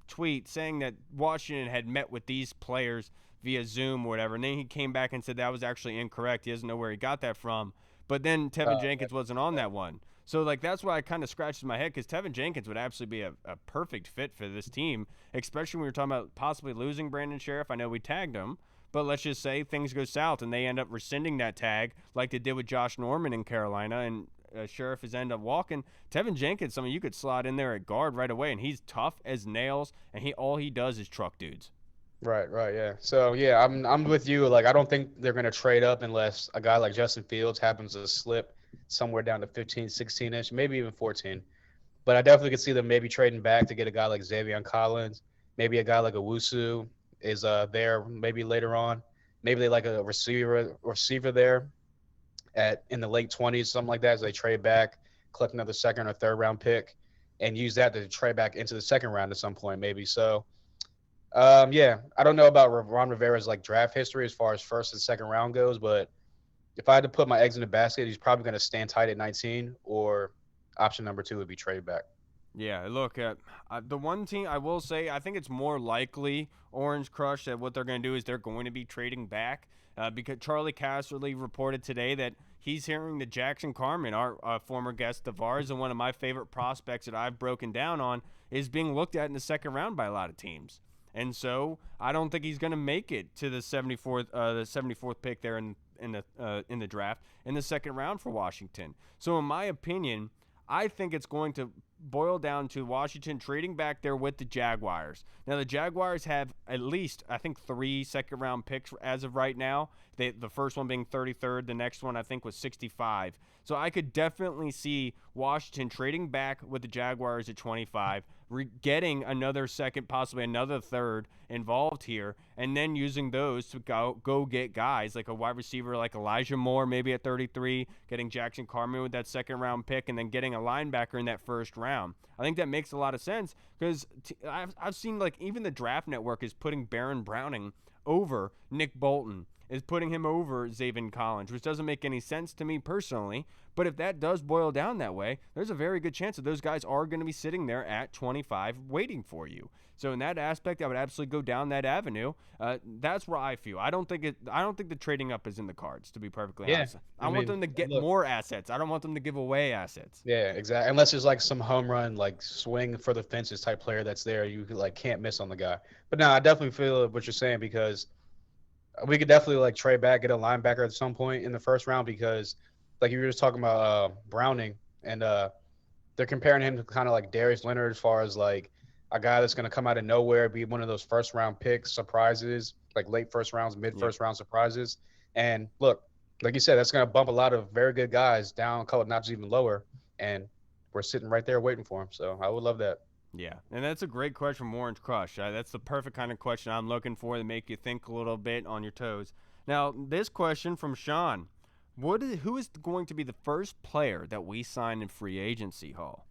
tweet saying that Washington had met with these players via Zoom or whatever, and then he came back and said that was actually incorrect. He doesn't know where he got that from. But then Tevin Jenkins wasn't on that one. So, like, that's why I kind of scratched my head, because Tevin Jenkins would absolutely be a perfect fit for this team, especially when we were talking about possibly losing Brandon Sheriff. I know we tagged him, but let's just say things go south and they end up rescinding that tag like they did with Josh Norman in Carolina, and Sheriff has ended up walking. Tevin Jenkins, you could slot in there at guard right away, and he's tough as nails, and all he does is truck dudes. Right, yeah. So, yeah, I'm with you. Like, I don't think they're going to trade up unless a guy like Justin Fields happens to slip somewhere down to 15, 16-ish, maybe even 14. But I definitely could see them maybe trading back to get a guy like Xavier Collins, maybe a guy like Owusu is there maybe later on. Maybe they like a receiver there in the late 20s, something like that, as they trade back, collect another second or third round pick, and use that to trade back into the second round at some point maybe. So, yeah, I don't know about Ron Rivera's like draft history as far as first and second round goes, but if I had to put my eggs in the basket, he's probably going to stand tight at 19, or option number 2 would be trade back. Yeah, look, the one team I will say, I think it's more likely Orange Crush that what they're going to do is they're going to be trading back, because Charlie Casserly reported today that he's hearing that Jackson Carman, our former guest of ours and one of my favorite prospects that I've broken down on, is being looked at in the second round by a lot of teams. And so I don't think he's going to make it to the 74th pick there in the draft in the second round for Washington. So in my opinion, I think it's going to boil down to Washington trading back there with the Jaguars. Now, the Jaguars have at least, I think, 3 second-round picks as of right now. The first one being 33rd. The next one, I think, was 65. So I could definitely see Washington trading back with the Jaguars at 25, getting another second, possibly another third involved here, and then using those to go get guys like a wide receiver like Elijah Moore maybe at 33, getting Jackson Carman with that second-round pick, and then getting a linebacker in that first round. I think that makes a lot of sense, because I've seen, like, even the Draft Network is putting Baron Browning over Nick Bolton, is putting him over Zaven Collins, which doesn't make any sense to me personally. But if that does boil down that way, there's a very good chance that those guys are going to be sitting there at 25 waiting for you. So in that aspect, I would absolutely go down that avenue. That's where I feel. I don't think the trading up is in the cards, to be perfectly honest. I want them to get more assets. I don't want them to give away assets. Yeah, exactly. Unless there's like some home run, like swing for the fences type player that's there, you like can't miss on the guy. But no, I definitely feel what you're saying, because we could definitely like trade back, get a linebacker at some point in the first round, because like you were just talking about Browning, and they're comparing him to kind of like Darius Leonard as far as like a guy that's going to come out of nowhere, be one of those first round picks, surprises, like late first rounds, mid first round surprises. And look, like you said, that's going to bump a lot of very good guys down, a couple notches even lower, and we're sitting right there waiting for him. So I would love that. Yeah, and that's a great question from Orange Crush. That's the perfect kind of question I'm looking for to make you think a little bit on your toes. Now, this question from Sean. Who is going to be the first player that we sign in free agency, Hall?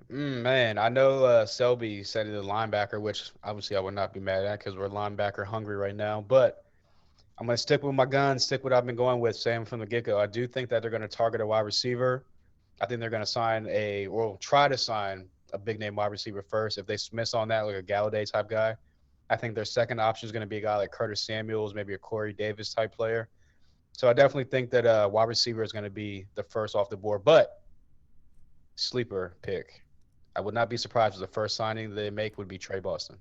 Man, I know Selby said the linebacker, which obviously I would not be mad at because we're linebacker hungry right now. But I'm going to stick with my guns, stick with what I've been going with, saying from the get-go. I do think that they're going to target a wide receiver. I think they're going to try to sign a big-name wide receiver first. If they miss on that, like a Galladay type guy, I think their second option is going to be a guy like Curtis Samuels, maybe a Corey Davis type player. So I definitely think that wide receiver is going to be the first off the board. But sleeper pick, I would not be surprised if the first signing they make would be Trey Boston.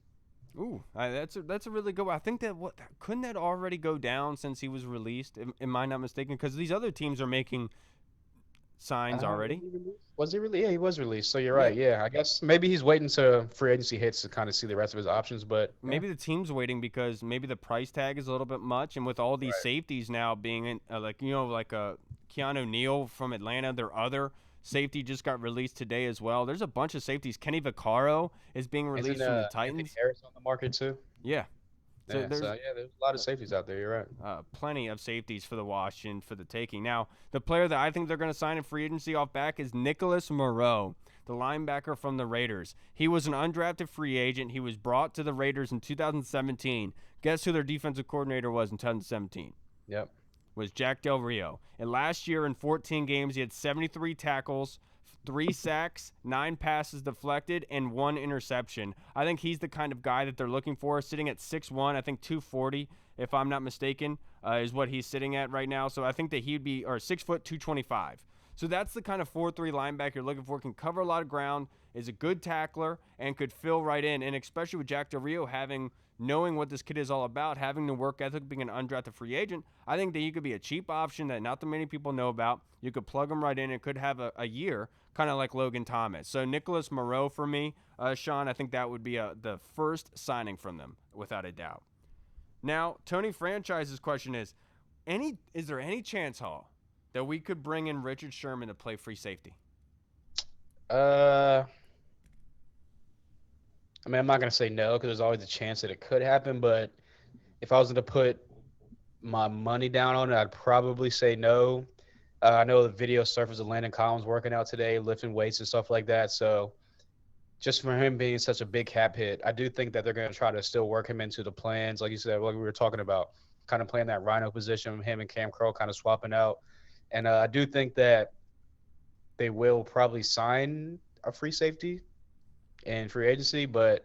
Ooh, that's a really good one. I think that couldn't that already go down since he was released? Am I not mistaken? Because these other teams are making signs already. Was he really? Yeah, he was released. So you're right. Yeah, I guess maybe he's waiting to free agency hits to kind of see the rest of his options. But maybe the team's waiting because maybe the price tag is a little bit much, and with all these safeties now being in, like Keanu Neal from Atlanta, their other safety just got released today as well. There's a bunch of safeties. Kenny Vaccaro is being released from the Titans. Anthony Harris on the market too. Yeah. So there's a lot of safeties out there. You're right. Plenty of safeties for the Washington for the taking. Now, the player that I think they're going to sign in free agency off back is Nicholas Moreau, the linebacker from the Raiders. He was an undrafted free agent. He was brought to the Raiders in 2017. Guess who their defensive coordinator was in 2017? Yep. Was Jack Del Rio. And last year in 14 games, he had 73 tackles, 3 sacks, 9 passes deflected, and 1 interception. I think he's the kind of guy that they're looking for, sitting at 6'1", I think 240, if I'm not mistaken, is what he's sitting at right now. So I think that he'd be, or 6 foot, 225. So that's the kind of 4-3 linebacker you're looking for. Can cover a lot of ground, is a good tackler, and could fill right in. And especially with Jack Del Rio knowing what this kid is all about, having the work ethic, being an undrafted free agent, I think that he could be a cheap option that not that many people know about. You could plug him right in and could have a year, kind of like Logan Thomas. So Nicholas Moreau for me, Sean, I think that would be the first signing from them, without a doubt. Now, Tony Franchise's question is there any chance, Hall, that we could bring in Richard Sherman to play free safety? I mean, I'm not going to say no because there's always a chance that it could happen. But if I was going to put my money down on it, I'd probably say no. I know the video surfaced of Landon Collins working out today, lifting weights and stuff like that. So just for him being such a big cap hit, I do think that they're going to try to still work him into the plans. Like you said, like we were talking about, kind of playing that Rhino position, him and Cam Curl kind of swapping out. And I do think that they will probably sign a free safety in free agency, but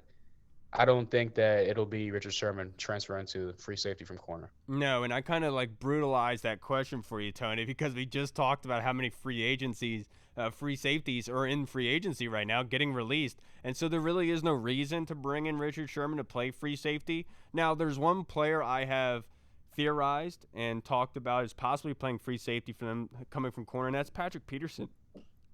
I don't think that it'll be Richard Sherman transferring to free safety from corner. No, and I kind of like brutalized that question for you, Tony, because we just talked about how many free safeties are in free agency right now getting released. And so there really is no reason to bring in Richard Sherman to play free safety. Now, there's one player I have theorized and talked about is possibly playing free safety for them coming from corner, and that's Patrick Peterson.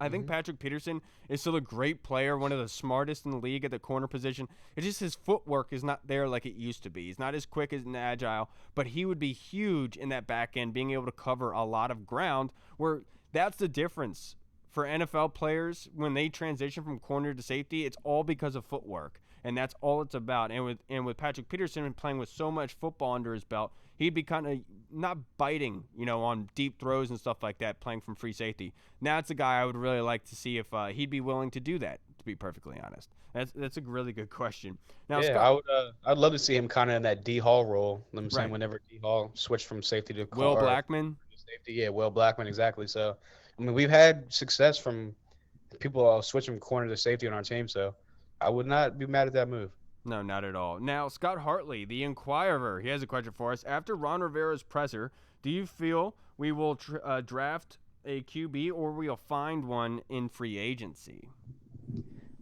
I think Patrick Peterson is still a great player, one of the smartest in the league at the corner position. It's just his footwork is not there like it used to be. He's not as quick and agile, but he would be huge in that back end, being able to cover a lot of ground, where that's the difference for NFL players when they transition from corner to safety. It's all because of footwork, and that's all it's about. And with Patrick Peterson playing with so much football under his belt, he'd be kind of not biting, on deep throws and stuff like that, playing from free safety. Now, it's a guy I would really like to see if he'd be willing to do that, to be perfectly honest. That's a really good question. Now, yeah, Scott, I'd love to see him kind of in that D Hall role. I'm saying whenever D Hall switched from safety to Will Blackman. Safety, yeah, Will Blackman, exactly. So, I mean, we've had success from people switching from corner to safety on our team. So, I would not be mad at that move. No, not at all. Now, Scott Hartley, the Inquirer, he has a question for us. After Ron Rivera's presser, do you feel we will draft a QB or we'll find one in free agency?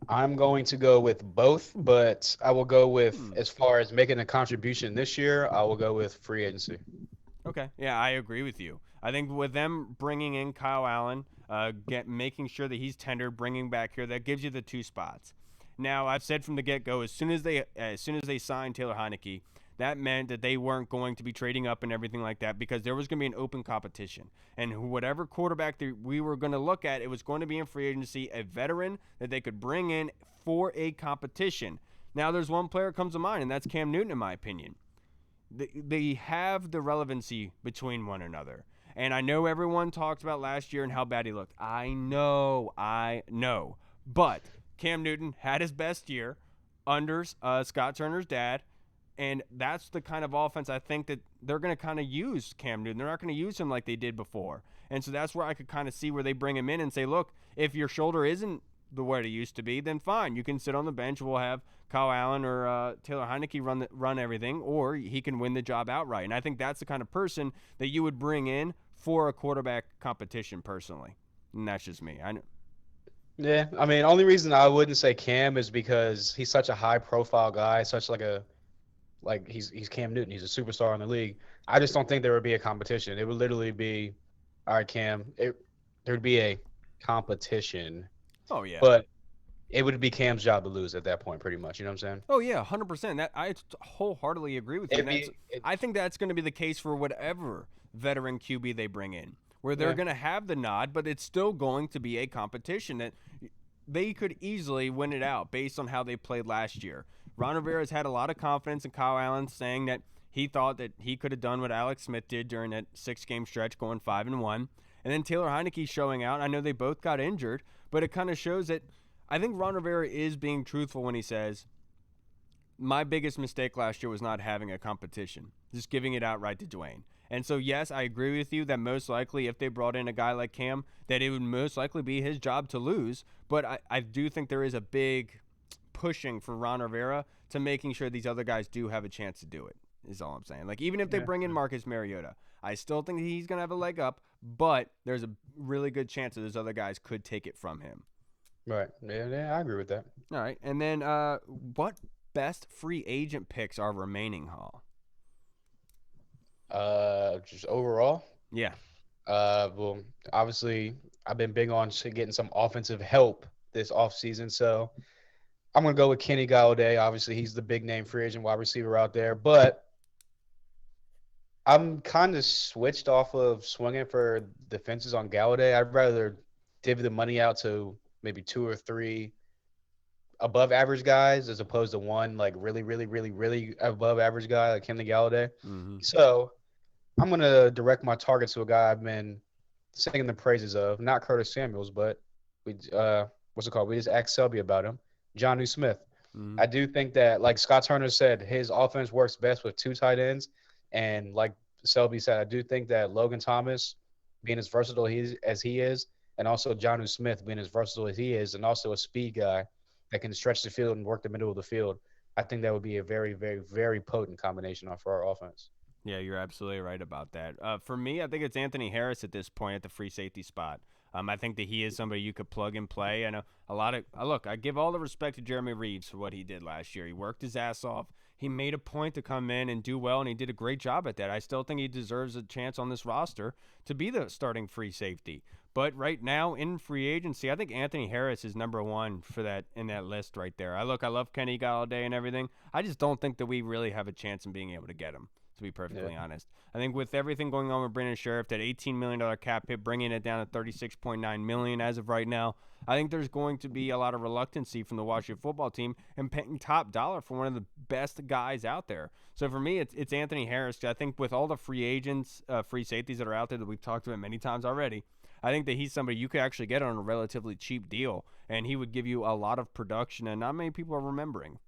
I'm going to go with both, but I will go with, as far as making a contribution this year, I will go with free agency. Okay. Yeah, I agree with you. I think with them bringing in Kyle Allen, making sure that he's tendered, bringing back here, that gives you the 2 spots. Now, I've said from the get-go, as soon as they signed Taylor Heinicke, that meant that they weren't going to be trading up and everything like that because there was going to be an open competition. And whatever quarterback we were going to look at, it was going to be in free agency, a veteran that they could bring in for a competition. Now, there's one player that comes to mind, and that's Cam Newton, in my opinion. They have the relevancy between one another. And I know everyone talked about last year and how bad he looked. I know. But Cam Newton had his best year under Scott Turner's dad, and that's the kind of offense I think that they're going to kind of use Cam Newton. They're not going to use him like they did before. And so that's where I could kind of see where they bring him in and say, look, if your shoulder isn't the way it used to be, then fine. You can sit on the bench. We'll have Kyle Allen or Taylor Heinicke run everything, or he can win the job outright. And I think that's the kind of person that you would bring in for a quarterback competition personally. And that's just me. I know. Yeah, I mean, only reason I wouldn't say Cam is because he's such a high-profile guy, he's Cam Newton. He's a superstar in the league. I just don't think there would be a competition. It would literally be, all right, Cam. There'd be a competition. Oh yeah. But it would be Cam's job to lose at that point, pretty much. You know what I'm saying? Oh yeah, 100%. That I wholeheartedly agree with you. I think that's going to be the case for whatever veteran QB they bring in, where they're going to have the nod, but it's still going to be a competition that they could easily win it out based on how they played last year. Ron Rivera's had a lot of confidence in Kyle Allen, saying that he thought that he could have done what Alex Smith did during that 6-game stretch, going 5-1. And then Taylor Heinicke showing out. I know they both got injured, but it kind of shows that I think Ron Rivera is being truthful when he says, my biggest mistake last year was not having a competition, just giving it outright to Dwayne. And so, yes, I agree with you that most likely if they brought in a guy like Cam, that it would most likely be his job to lose. But I do think there is a big pushing for Ron Rivera to making sure these other guys do have a chance to do it, is all I'm saying. Like, even if they bring in Marcus Mariota, I still think he's going to have a leg up, but there's a really good chance that those other guys could take it from him. Right. Yeah, I agree with that. All right. And then what best free agent picks are remaining, Hall? Just overall? Yeah. Well, obviously, I've been big on getting some offensive help this offseason, so I'm going to go with Kenny Golladay. Obviously, he's the big name free agent wide receiver out there, but I'm kind of switched off of swinging for defenses on Golladay. I'd rather divvy the money out to maybe 2 or 3 above average guys as opposed to one like really, really, really, really above average guy like Kenny Golladay. Mm-hmm. So I'm going to direct my target to a guy I've been singing the praises of, not Curtis Samuels, but we just asked Selby about him, Jonnu Smith. Mm-hmm. I do think that, like Scott Turner said, his offense works best with 2 tight ends. And like Selby said, I do think that Logan Thomas, being as versatile as he is, and also Jonnu Smith being as versatile as he is, and also a speed guy that can stretch the field and work the middle of the field, I think that would be a very, very, very potent combination for our offense. Yeah, you're absolutely right about that. For me, I think it's Anthony Harris at this point at the free safety spot. I think that he is somebody you could plug and play. I know I give all the respect to Jeremy Reeves for what he did last year. He worked his ass off. He made a point to come in and do well, and he did a great job at that. I still think he deserves a chance on this roster to be the starting free safety. But right now in free agency, I think Anthony Harris is number 1 for that in that list right there. I love Kenny Golladay and everything. I just don't think that we really have a chance in being able to get him, to be perfectly honest. I think with everything going on with Brandon Sheriff, that $18 million cap hit, bringing it down to $36.9 million as of right now, I think there's going to be a lot of reluctancy from the Washington football team and paying top dollar for one of the best guys out there. So for me, it's Anthony Harris. I think with all the free agents, free safeties that are out there that we've talked about many times already, I think that he's somebody you could actually get on a relatively cheap deal, and he would give you a lot of production, and not many people are remembering.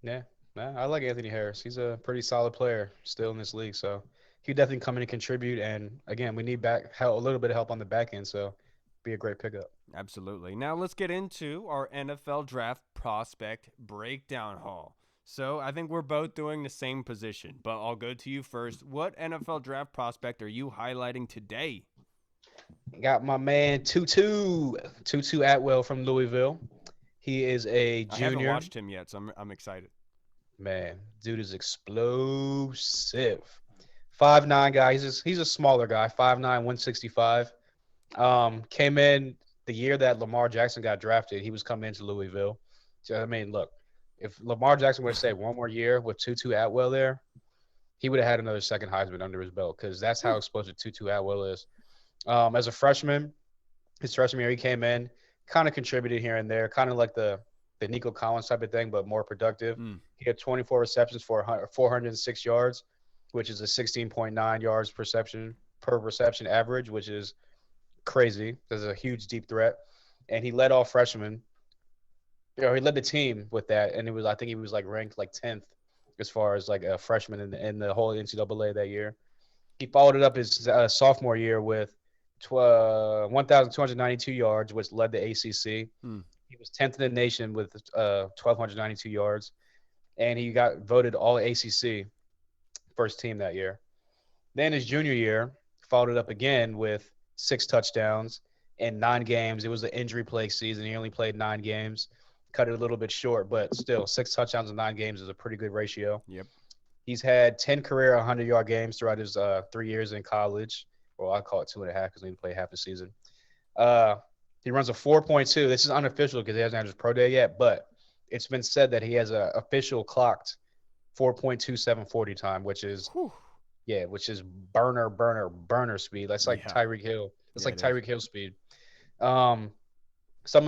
Yeah, I like Anthony Harris. He's a pretty solid player still in this league, so he'd definitely come in and contribute. And again, we need a little bit of help on the back end, so be a great pickup. Absolutely. Now let's get into our NFL draft prospect breakdown, Hall. So I think we're both doing the same position, but I'll go to you first. What NFL draft prospect are you highlighting today? Got my man Tutu Atwell from Louisville. He is a junior. I haven't watched him yet, so I'm excited. Man, dude is explosive. 5'9" guy. He's a smaller guy, 5'9", 165. Came in the year that Lamar Jackson got drafted. He was coming into Louisville. So, I mean, look, if Lamar Jackson would have stayed one more year with Tutu Atwell there, he would have had another second Heisman under his belt, because that's how explosive Tutu Atwell is. As a freshman, his freshman year, he came in, kind of contributed here and there, kind of like the Nico Collins type of thing, but more productive. He had 24 receptions for 406 yards, which is a 16.9 yards per reception average, which is crazy. There's a huge deep threat, and he led all freshmen. He led the team with that, and I think he was like ranked like 10th as far as like a freshman in the whole NCAA that year. He followed it up his sophomore year with 1,292 yards, which led the ACC. He was 10th in the nation with 1,292 yards, and he got voted all ACC first team that year. Then his junior year, followed it up again with 6 touchdowns in 9 games. It was an injury plague season. He only played 9 games, cut it a little bit short, but still 6 touchdowns in 9 games is a pretty good ratio. Yep. He's had 10 career 100-yard games throughout his 3 years in college. Well, I call it 2.5 because he didn't play half the season. He runs a 4.2. This is unofficial because he hasn't had his pro day yet, but it's been said that he has an official clocked 4.27 40 time, which is burner speed. That's like Tyreek Hill. That's like Tyreek Hill speed. Some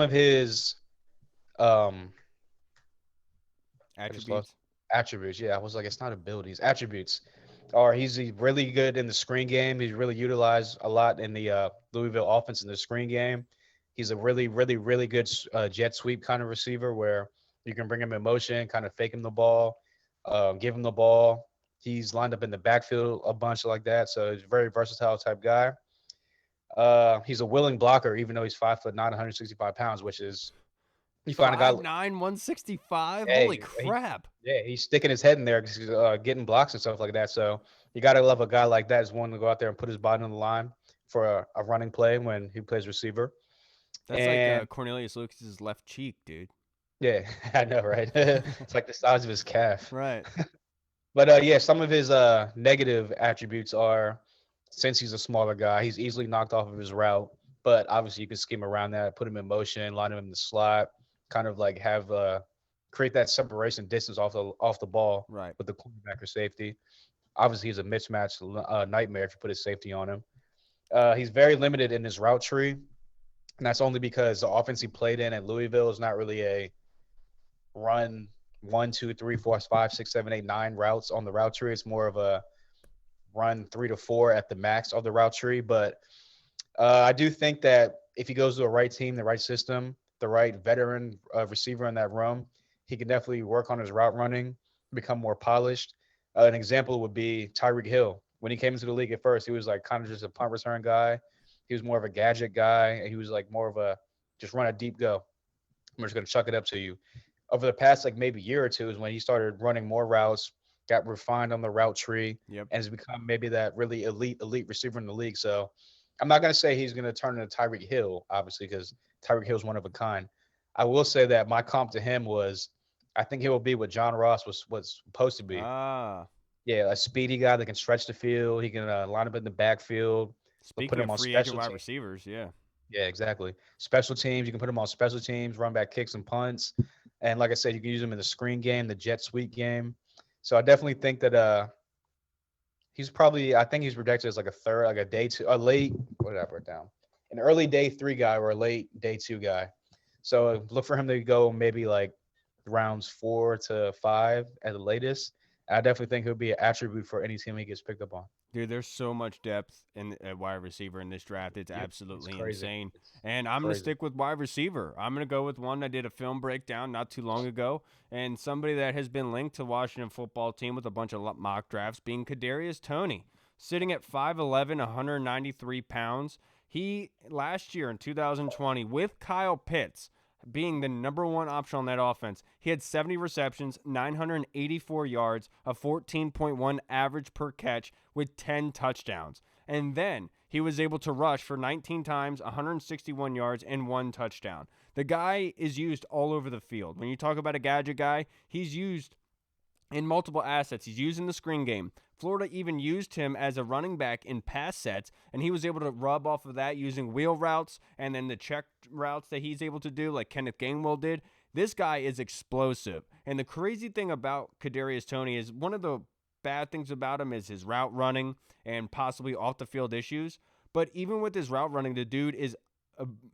of his attributes. Yeah, I was like, it's not abilities. Attributes are he's really good in the screen game. He's really utilized a lot in the Louisville offense in the screen game. He's a really, really, really good jet sweep kind of receiver where you can bring him in motion, kind of fake him the ball, give him the ball. He's lined up in the backfield a bunch like that, so he's a very versatile type guy. He's a willing blocker, even though he's 5'9", 165 pounds, which is you find a guy 5'9", 165. Holy hey, crap! he's sticking his head in there, getting blocks and stuff like that. So you got to love a guy like that is willing to go out there and put his body on the line for a running play when he plays receiver. That's like Cornelius Lucas's left cheek, dude. Yeah, I know, right? It's like the size of his calf. Right. But yeah, some of his negative attributes are, since he's a smaller guy, he's easily knocked off of his route. But obviously, you can scheme around that, put him in motion, line him in the slot, kind of like have create that separation distance off the ball right. with the cornerback or safety. Obviously, he's a mismatch nightmare if you put his safety on him. He's very limited in his route tree, and that's only because the offense he played in at Louisville is not really a run 1, 2, 3, 4, 5, 6, 7, 8, 9 routes on the route tree. It's more of a run 3 to 4 at the max of the route tree. But I do think that if he goes to the right team, the right system, the right veteran receiver in that room, he can definitely work on his route running, become more polished. An example would be Tyreek Hill. When he came into the league at first, he was like kind of just a punt return guy. He was more of a gadget guy. He was like more of a just run a deep go. I'm just going to chuck it up to you. Over the past like maybe year or two is when he started running more routes, got refined on the route tree, and has become maybe that really elite receiver in the league. So I'm not going to say he's going to turn into Tyreek Hill, obviously, because Tyreek Hill's one of a kind. I will say that my comp to him was, I think he will be what John Ross was supposed to be. Yeah, a speedy guy that can stretch the field. He can line up in the backfield. Speaking of free agent wide receivers, yeah. Yeah, exactly. Special teams, you can put him on special teams, run back kicks and punts. And like I said, you can use him in the screen game, the jet sweep game. So I definitely think that he's probably, I think he's projected as like a third, like a day two, a late, what did I put down? An early day 3 guy or a late day 2 guy. So look for him to go maybe like rounds 4 to 5 at the latest. I definitely think he'll be an attribute for any team he gets picked up on. Dude, there's so much depth in at wide receiver in this draft. It's absolutely insane. And I'm going to stick with wide receiver. I'm going to go with one I did a film breakdown not too long ago, and somebody that has been linked to Washington football team with a bunch of mock drafts being Kadarius Toney, sitting at 5'11", 193 pounds. He, last year in 2020, with Kyle Pitts, being the number one option on that offense, he had 70 receptions, 984 yards, a 14.1 average per catch with 10 touchdowns. And then he was able to rush for 19 times, 161 yards, and 1 touchdown. The guy is used all over the field. When you talk about a gadget guy, he's used in multiple assets. He's used in the screen game. Florida even used him as a running back in pass sets, and he was able to rub off of that using wheel routes and then the check routes that he's able to do like Kenneth Gainwell did. This guy is explosive. And the crazy thing about Kadarius Toney is one of the bad things about him is his route running and possibly off the field issues. But even with his route running, the dude is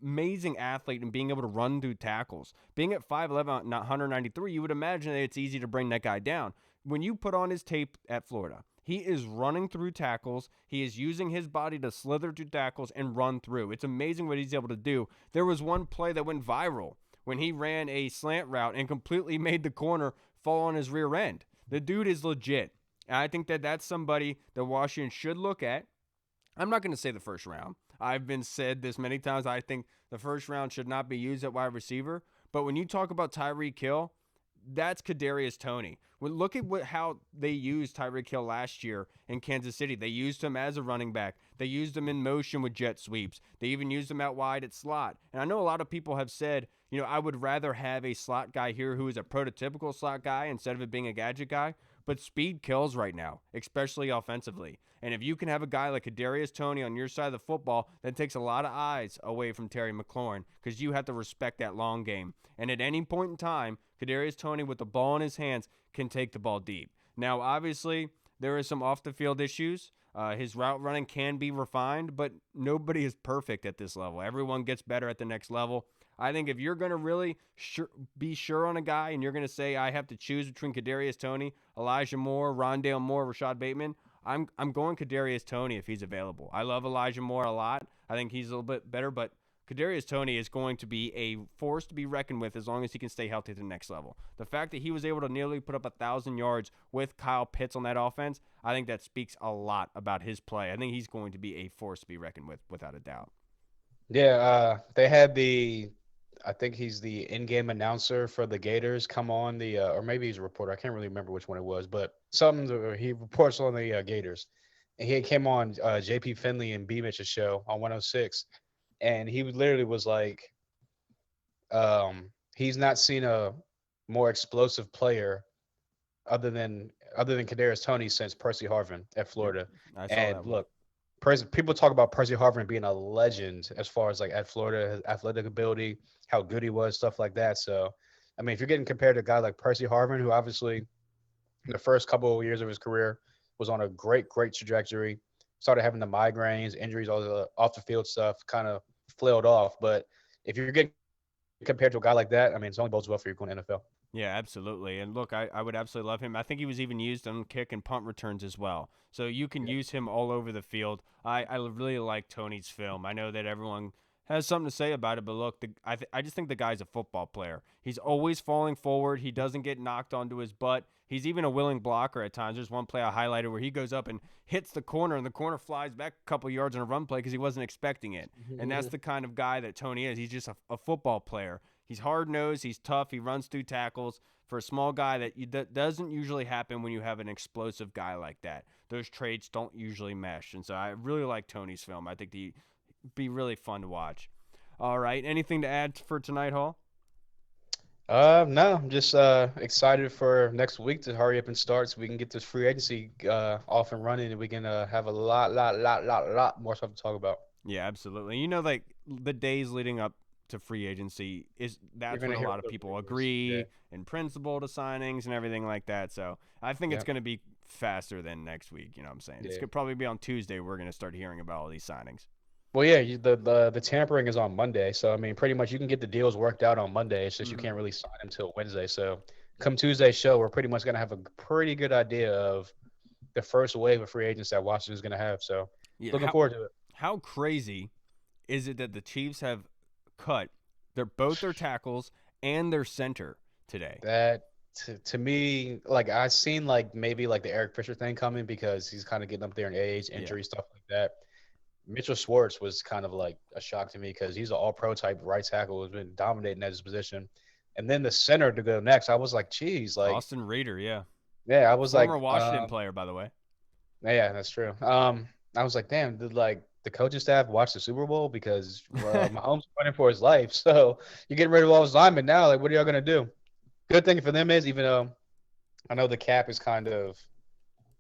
amazing athlete and being able to run through tackles. Being at 5'11", 193, you would imagine that it's easy to bring that guy down. When you put on his tape at Florida, he is running through tackles. He is using his body to slither through tackles and run through. It's amazing what he's able to do. There was one play that went viral when he ran a slant route and completely made the corner fall on his rear end. The dude is legit. And I think that that's somebody that Washington should look at. I'm not going to say the first round. I've been said this many times. I think the first round should not be used at wide receiver. But when you talk about Tyreek Hill, that's Kadarius Toney. Look at how they used Tyreek Hill last year in Kansas City. They used him as a running back. They used him in motion with jet sweeps. They even used him out wide at slot. And I know a lot of people have said, I would rather have a slot guy here who is a prototypical slot guy instead of it being a gadget guy. But speed kills right now, especially offensively. And if you can have a guy like Kadarius Toney on your side of the football, that takes a lot of eyes away from Terry McLaurin because you have to respect that long game. And at any point in time, Kadarius Toney with the ball in his hands can take the ball deep. Now, obviously, there is some off-the-field issues. His route running can be refined, but nobody is perfect at this level. Everyone gets better at the next level. I think if you're going to really be sure on a guy and you're going to say, I have to choose between Kadarius Toney, Elijah Moore, Rondale Moore, Rashad Bateman, I'm going Kadarius Toney if he's available. I love Elijah Moore a lot. I think he's a little bit better, but Kadarius Toney is going to be a force to be reckoned with as long as he can stay healthy to the next level. The fact that he was able to nearly put up 1,000 yards with Kyle Pitts on that offense, I think that speaks a lot about his play. I think he's going to be a force to be reckoned with, without a doubt. Yeah, they had I think he's the in-game announcer for the Gators come on or maybe he's a reporter. I can't really remember which one it was, but he reports on the Gators. And he came on JP Finley and B. Mitch's show on 106. And he literally was like, he's not seen a more explosive player other than Kadarius Toney since Percy Harvin at Florida. And look, people talk about Percy Harvin being a legend as far as like at Florida, his athletic ability, how good he was, stuff like that. So, I mean, if you're getting compared to a guy like Percy Harvin, who obviously in the first couple of years of his career was on a great trajectory, started having the migraines, injuries, all the off the field stuff kind of flailed off. But if you're getting compared to a guy like that, I mean, it's only bodes well for you going to NFL. Yeah, absolutely. And look, I would absolutely love him. I think he was even used on kick and punt returns as well. So you can use him all over the field. I really like Toney's film. I know that everyone has something to say about it, but look, I just think the guy's a football player. He's always falling forward. He doesn't get knocked onto his butt. He's even a willing blocker at times. There's one play I highlighted where he goes up and hits the corner, and the corner flies back a couple yards on a run play because he wasn't expecting it. And that's the kind of guy that Toney is. He's just a football player. He's hard-nosed. He's tough. He runs through tackles. For a small guy, that doesn't usually happen when you have an explosive guy like that. Those traits don't usually mesh. And so I really like Toney's film. I think he'd be really fun to watch. All right. Anything to add for tonight, Hall? No, I'm just excited for next week to hurry up and start so we can get this free agency off and running, and we can have a lot more stuff to talk about. Yeah, absolutely. You know, like the days leading up to free agency that's when a lot of people agree in principle to signings and everything like that. So I think it's going to be faster than next week. You know what I'm saying? It's going to probably be on Tuesday. We're going to start hearing about all these signings. Well, yeah, the tampering is on Monday. So, I mean, pretty much you can get the deals worked out on Monday. It's just you can't really sign until Wednesday. So come Tuesday's show, we're pretty much going to have a pretty good idea of the first wave of free agents that Washington's going to have. So looking forward to it. How crazy is it that the Chiefs have cut both their tackles and their center today? That to me, like I've seen like maybe like the Eric Fisher thing coming because he's kind of getting up there in age, injury, stuff like that. Mitchell Schwartz was kind of like a shock to me because he's an all-pro type right tackle who's been dominating at his position. And then the center to go next, I was like, geez, like Austin Reeder, yeah, I was former Washington player, by the way. Yeah, that's true. I was like, damn, did like the coaching staff watch the Super Bowl because Mahomes running for his life. So you're getting rid of all his linemen now. Like, what are y'all gonna do? Good thing for them is, even though I know the cap is kind of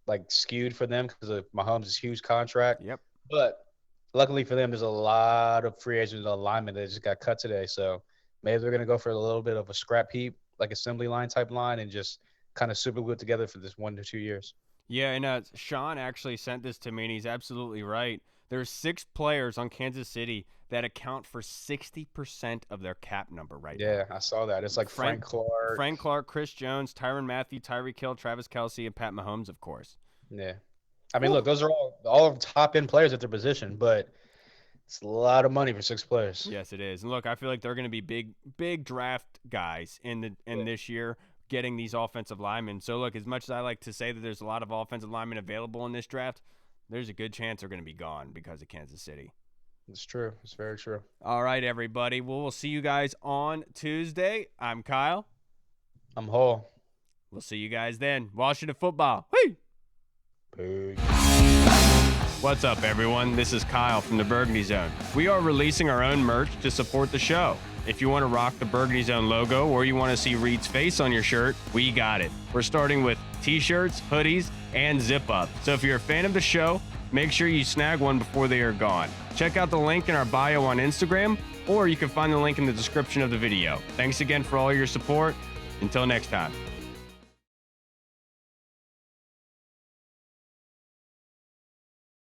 like skewed for them because of Mahomes' huge contract. Yep. But luckily for them, there's a lot of free agents and linemen that just got cut today. So maybe they're gonna go for a little bit of a scrap heap, like assembly line type line, and just kind of super glue it together for this 1 to 2 years. Yeah, and Sean actually sent this to me, and he's absolutely right. There's 6 players on Kansas City that account for 60% of their cap number right now. Yeah, I saw that. It's like Frank Clark, Chris Jones, Tyrann Mathieu, Tyreek Hill, Travis Kelce, and Pat Mahomes, of course. Yeah. I mean, look, those are all top-end players at their position, but it's a lot of money for 6 players. Yes, it is. And look, I feel like they're going to be big draft guys in this year, getting these offensive linemen. So, look, as much as I like to say that there's a lot of offensive linemen available in this draft, there's a good chance they're going to be gone because of Kansas City. It's true. It's very true. All right, everybody. Well, we'll see you guys on Tuesday. I'm Kyle. I'm Hall. We'll see you guys then. Washington football. Whee! Peace. What's up, everyone? This is Kyle from the Burgundy Zone. We are releasing our own merch to support the show. If you want to rock the Burgundy Zone logo or you want to see Reed's face on your shirt, we got it. We're starting with t-shirts, hoodies, and zip-up. So if you're a fan of the show, make sure you snag one before they are gone. Check out the link in our bio on Instagram, or you can find the link in the description of the video. Thanks again for all your support. Until next time.